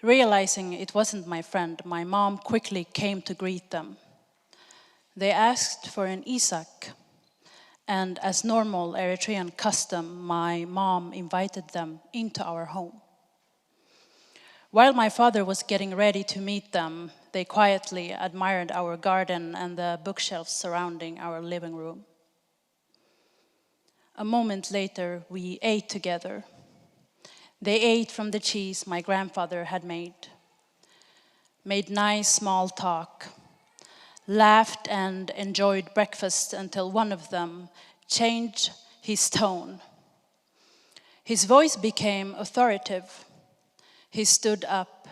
Realizing it wasn't my friend, my mom quickly came to greet them. They asked for an Isaac, and as normal Eritrean custom, my mom invited them into our home. While my father was getting ready to meet them, they quietly admired our garden and the bookshelves surrounding our living room. A moment later, we ate together. They ate from the cheese my grandfather had made nice small talk, laughed and enjoyed breakfast until one of them changed his tone. His voice became authoritative. He stood up,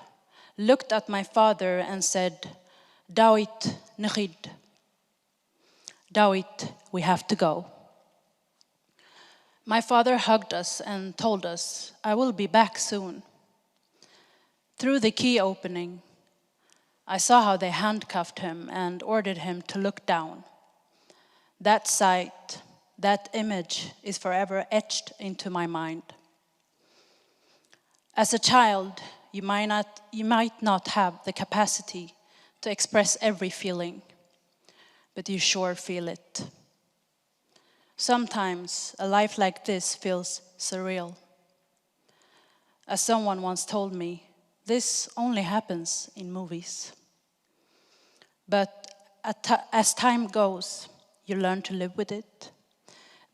looked at my father and said, "Dawit, Nechid. Dawit, we have to go." My father hugged us and told us, "I will be back soon." Through the key opening, I saw how they handcuffed him and ordered him to look down. That sight, that image is forever etched into my mind. As a child, you might not have the capacity to express every feeling, but you sure feel it. Sometimes a life like this feels surreal. As someone once told me, this only happens in movies. But as time goes, you learn to live with it,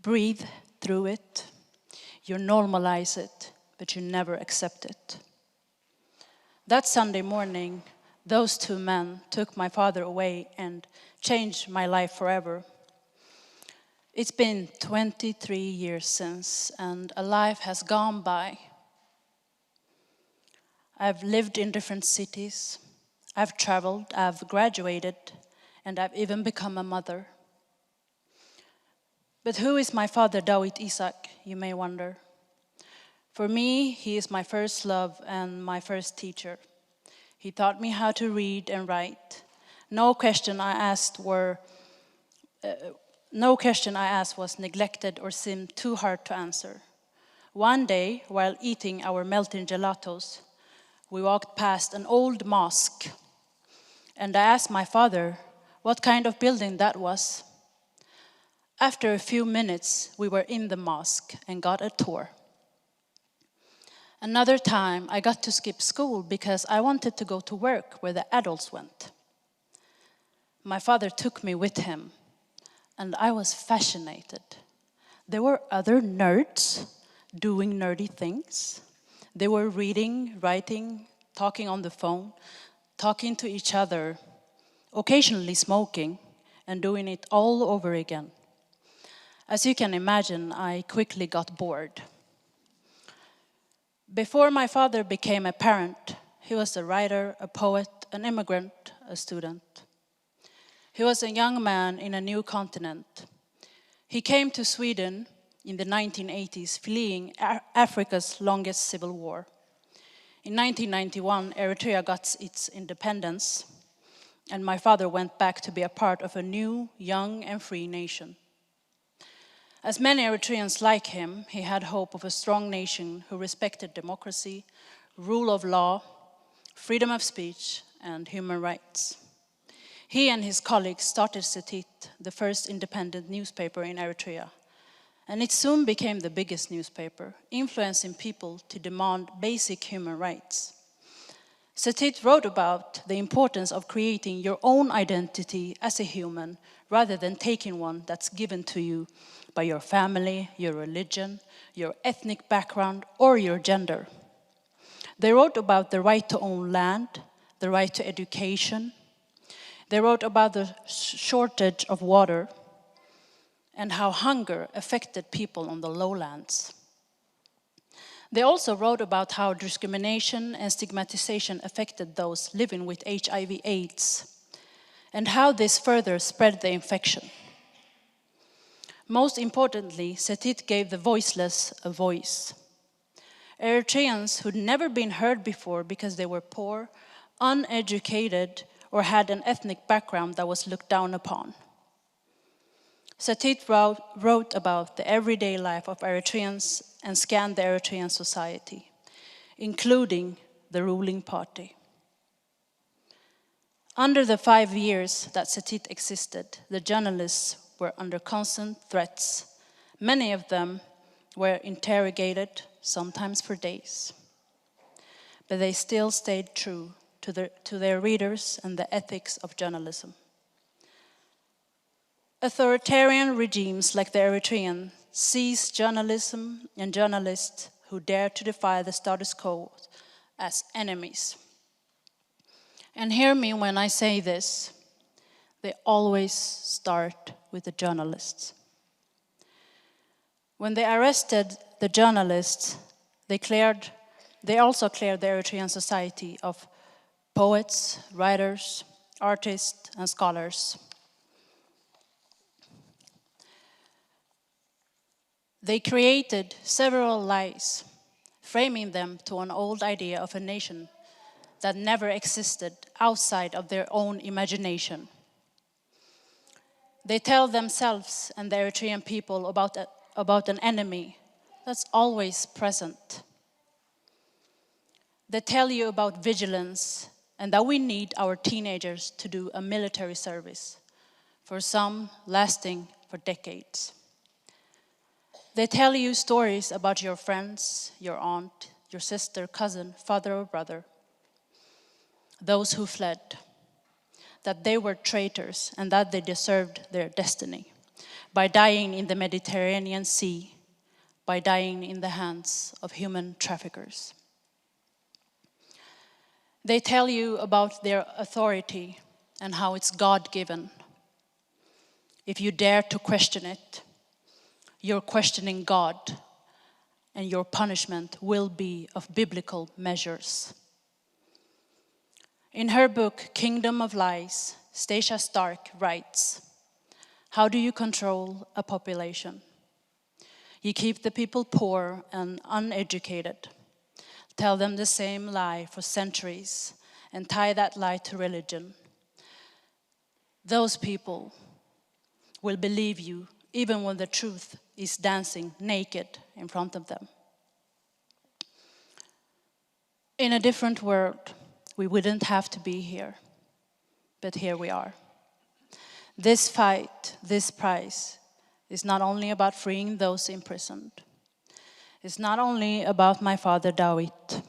breathe through it, you normalize it, but you never accept it. That Sunday morning, those 2 men took my father away and changed my life forever. It's been 23 years since, and a life has gone by. I've lived in different cities, I've traveled, I've graduated, and I've even become a mother. But who is my father, Dawit Isaac, you may wonder? For me, he is my first love and my first teacher. He taught me how to read and write. No question I asked was neglected or seemed too hard to answer. One day, while eating our melting gelatos, we walked past an old mosque, and I asked my father what kind of building that was. After a few minutes, we were in the mosque and got a tour. Another time, I got to skip school because I wanted to go to work where the adults went. My father took me with him, and I was fascinated. There were other nerds doing nerdy things. They were reading, writing, talking on the phone, talking to each other, occasionally smoking, and doing it all over again. As you can imagine, I quickly got bored. Before my father became a parent, he was a writer, a poet, an immigrant, a student. He was a young man in a new continent. He came to Sweden in the 1980s, fleeing Africa's longest civil war. In 1991, Eritrea got its independence, and my father went back to be a part of a new, young, and free nation. As many Eritreans like him, he had hope of a strong nation who respected democracy, rule of law, freedom of speech, and human rights. He and his colleagues started Setit, the first independent newspaper in Eritrea, and it soon became the biggest newspaper, influencing people to demand basic human rights. Setit wrote about the importance of creating your own identity as a human rather than taking one that's given to you by your family, your religion, your ethnic background, or your gender. They wrote about the right to own land, the right to education. They wrote about the shortage of water and how hunger affected people on the lowlands. They also wrote about how discrimination and stigmatization affected those living with HIV/AIDS and how this further spread the infection. Most importantly, Setit gave the voiceless a voice. Eritreans who'd never been heard before because they were poor, uneducated, or had an ethnic background that was looked down upon. Satit wrote about the everyday life of Eritreans and scanned the Eritrean society, including the ruling party. Under the 5 years that Satit existed, the journalists were under constant threats. Many of them were interrogated, sometimes for days. But they still stayed true to their readers and the ethics of journalism. Authoritarian regimes like the Eritrean seize journalism and journalists who dare to defy the status quo as enemies. And hear me when I say this, they always start with the journalists. When they arrested the journalists, they also cleared the Eritrean society of poets, writers, artists, and scholars. They created several lies, framing them to an old idea of a nation that never existed outside of their own imagination. They tell themselves and the Eritrean people about an enemy that's always present. They tell you about vigilance and that we need our teenagers to do a military service, for some lasting for decades. They tell you stories about your friends, your aunt, your sister, cousin, father, or brother, those who fled, that they were traitors and that they deserved their destiny by dying in the Mediterranean Sea, by dying in the hands of human traffickers. They tell you about their authority and how it's God-given. If you dare to question it, you're questioning God, and your punishment will be of biblical measures. In her book, Kingdom of Lies, Stacia Stark writes, "How do you control a population? You keep the people poor and uneducated, tell them the same lie for centuries, and tie that lie to religion. Those people will believe you even when the truth is dancing naked in front of them. In a different world, we wouldn't have to be here, but here we are. This fight, this prize, is not only about freeing those imprisoned. It's not only about my father Dawit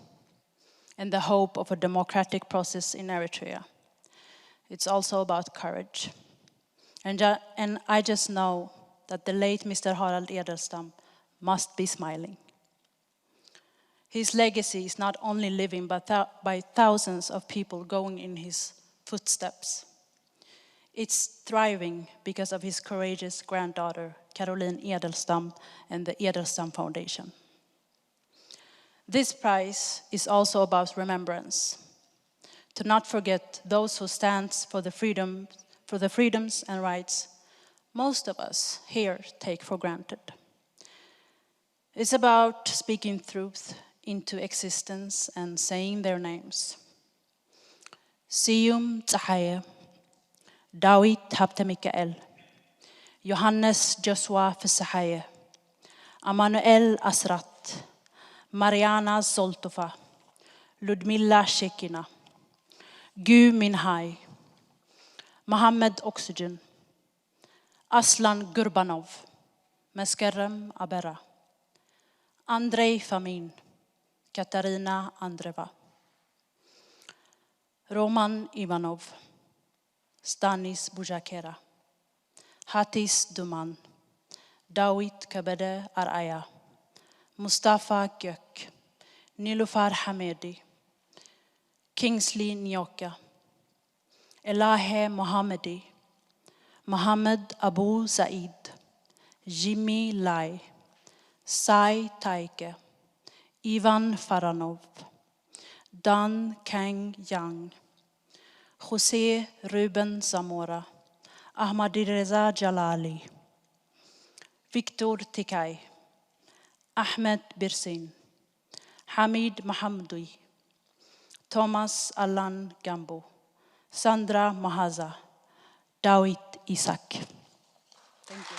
and the hope of a democratic process in Eritrea. It's also about courage. And I just know that the late Mr. Harald Edelstam must be smiling. His legacy is not only living by thousands of people going in his footsteps. It's thriving because of his courageous granddaughter, Caroline Edelstam, and the Edelstam Foundation. This prize is also about remembrance, to not forget those who stand for the freedoms and rights most of us here take for granted. It's about speaking truth into existence and saying their names. Siyum Tsahaye, Dawit Habte Mikael, Johannes Joshua Fesahaye, Amanuel Asrat, Mariana Zoltofa, Ludmilla Shekina, Gu Minhai, Mohammed Oxygen, Aslan Gurbanov, Meskerem Abera, Andrei Famin, Katarina Andreva, Roman Ivanov, Stanis Bujakera, Hatis Duman, Dawit Kabede Araya, Mustafa Gök, Nilufar Hamedi, Kingsley Nyoka, Elahe Mohammedi, Mohammed Abu Zaid, Jimmy Lai, Sai Taike, Ivan Faranov, Dan Kang Yang, Jose Ruben Zamora, Ahmadreza Jalali, Victor Tikai, Ahmed Birsin, Hamid Mahamdoui, Thomas Allan Gambo, Sandra Mahaza, Dawit Isak. Thank you.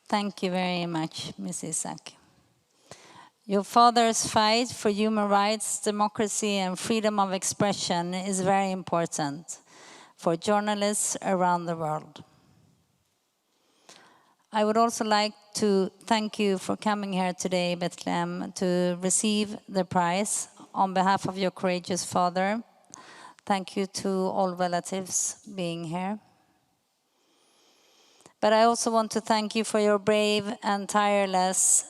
Thank you very much, Ms. Isak. Your father's fight for human rights, democracy, and freedom of expression is very important for journalists around the world. I would also like to thank you for coming here today, Bethlehem, to receive the prize on behalf of your courageous father. Thank you to all relatives being here. But I also want to thank you for your brave and tireless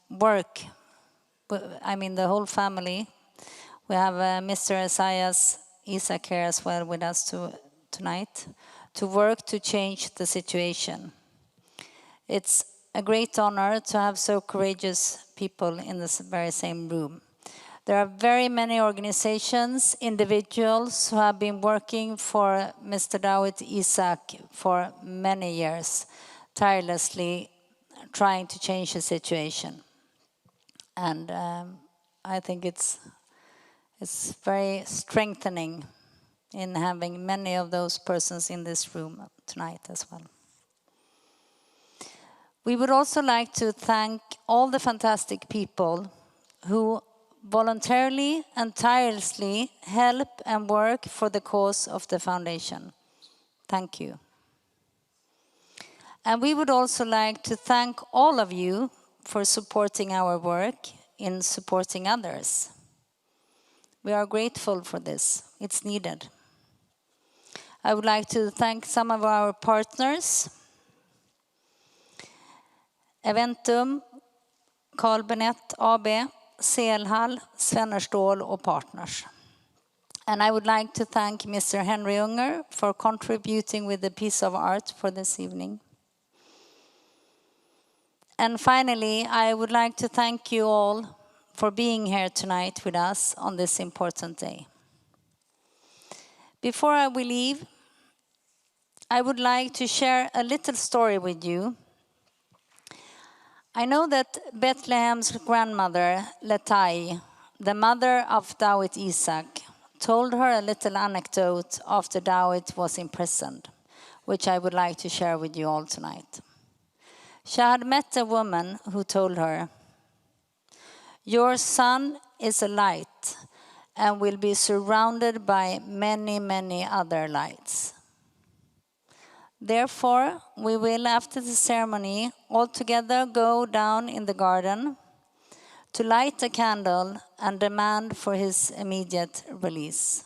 work. I mean, the whole family. We have Mr. Isaias Isak here as well with us tonight to work to change the situation. It's a great honor to have so courageous people in this very same room. There are very many organizations, individuals who have been working for Mr. Dawit Isak for many years, tirelessly trying to change the situation. And I think it's very strengthening in having many of those persons in this room tonight as well. We would also like to thank all the fantastic people who voluntarily and tirelessly help and work for the cause of the foundation. Thank you. And we would also like to thank all of you for supporting our work in supporting others. We are grateful for this. It's needed. I would like to thank some of our partners, Eventum, Carl Benett AB, Selhall, Svennerstål, och Partners. And I would like to thank Mr. Henry Unger for contributing with the piece of art for this evening. And finally, I would like to thank you all for being here tonight with us on this important day. Before I will leave, I would like to share a little story with you. I know that Bethlehem's grandmother, Letai, the mother of Dawit Isak, told her a little anecdote after Dawit was imprisoned, which I would like to share with you all tonight. She had met a woman who told her, "Your son is a light and will be surrounded by many, many other lights. Therefore, we will, after the ceremony, all together go down in the garden to light a candle and demand for his immediate release."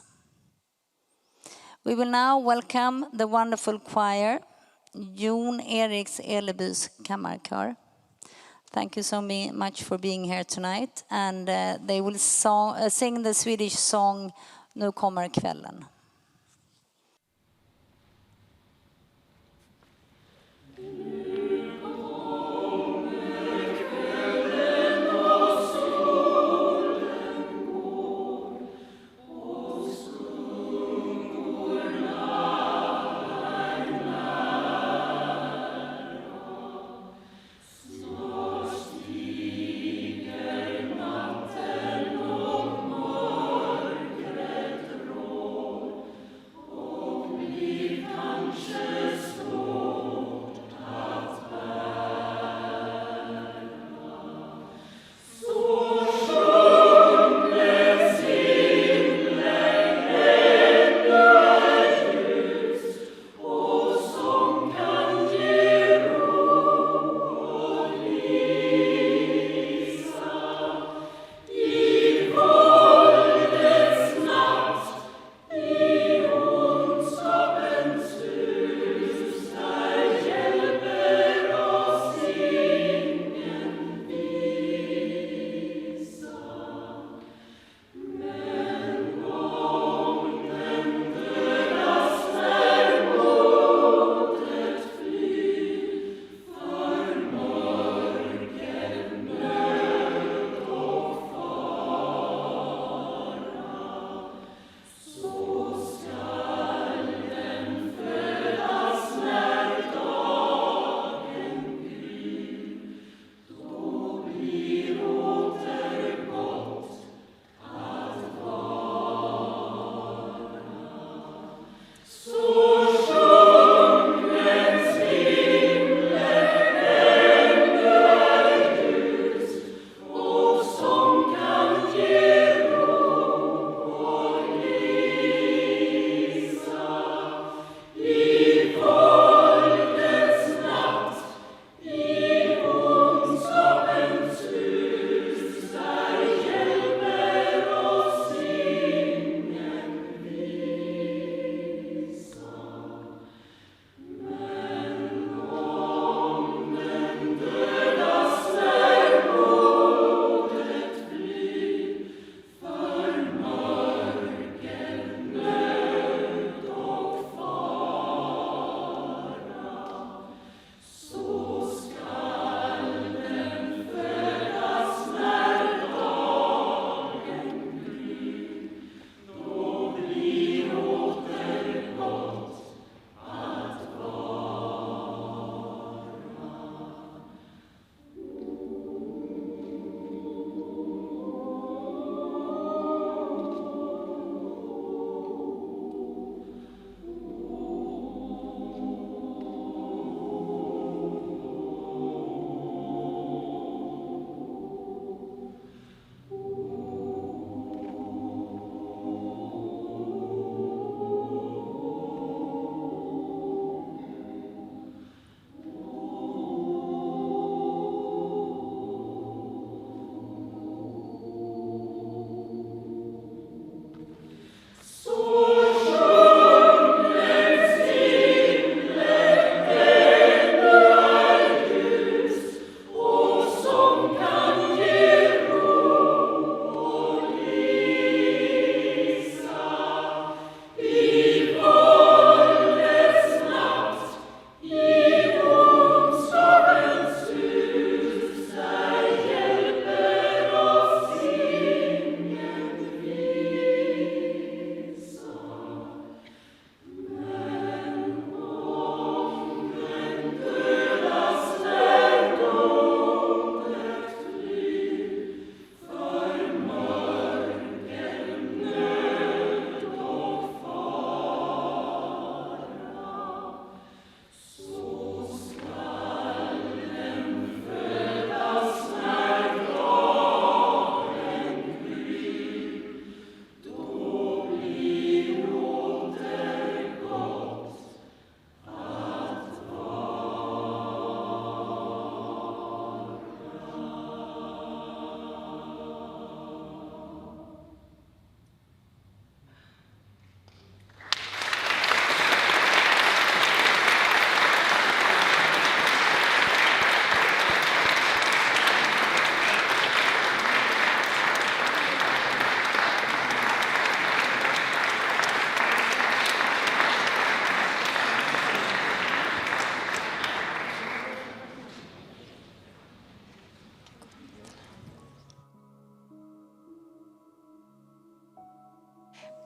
We will now welcome the wonderful choir, Jon Eriks Elebys Kammarkör. Thank you so much for being here tonight. And they will sing the Swedish song, Nu kommer kvällen.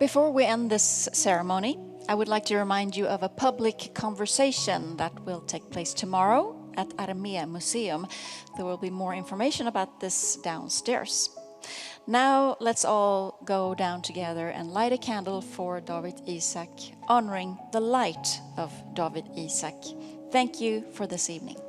Before we end this ceremony, I would like to remind you of a public conversation that will take place tomorrow at Armé Museum. There will be more information about this downstairs. Now let's all go down together and light a candle for David Isaac, honoring the light of David Isaac. Thank you for this evening.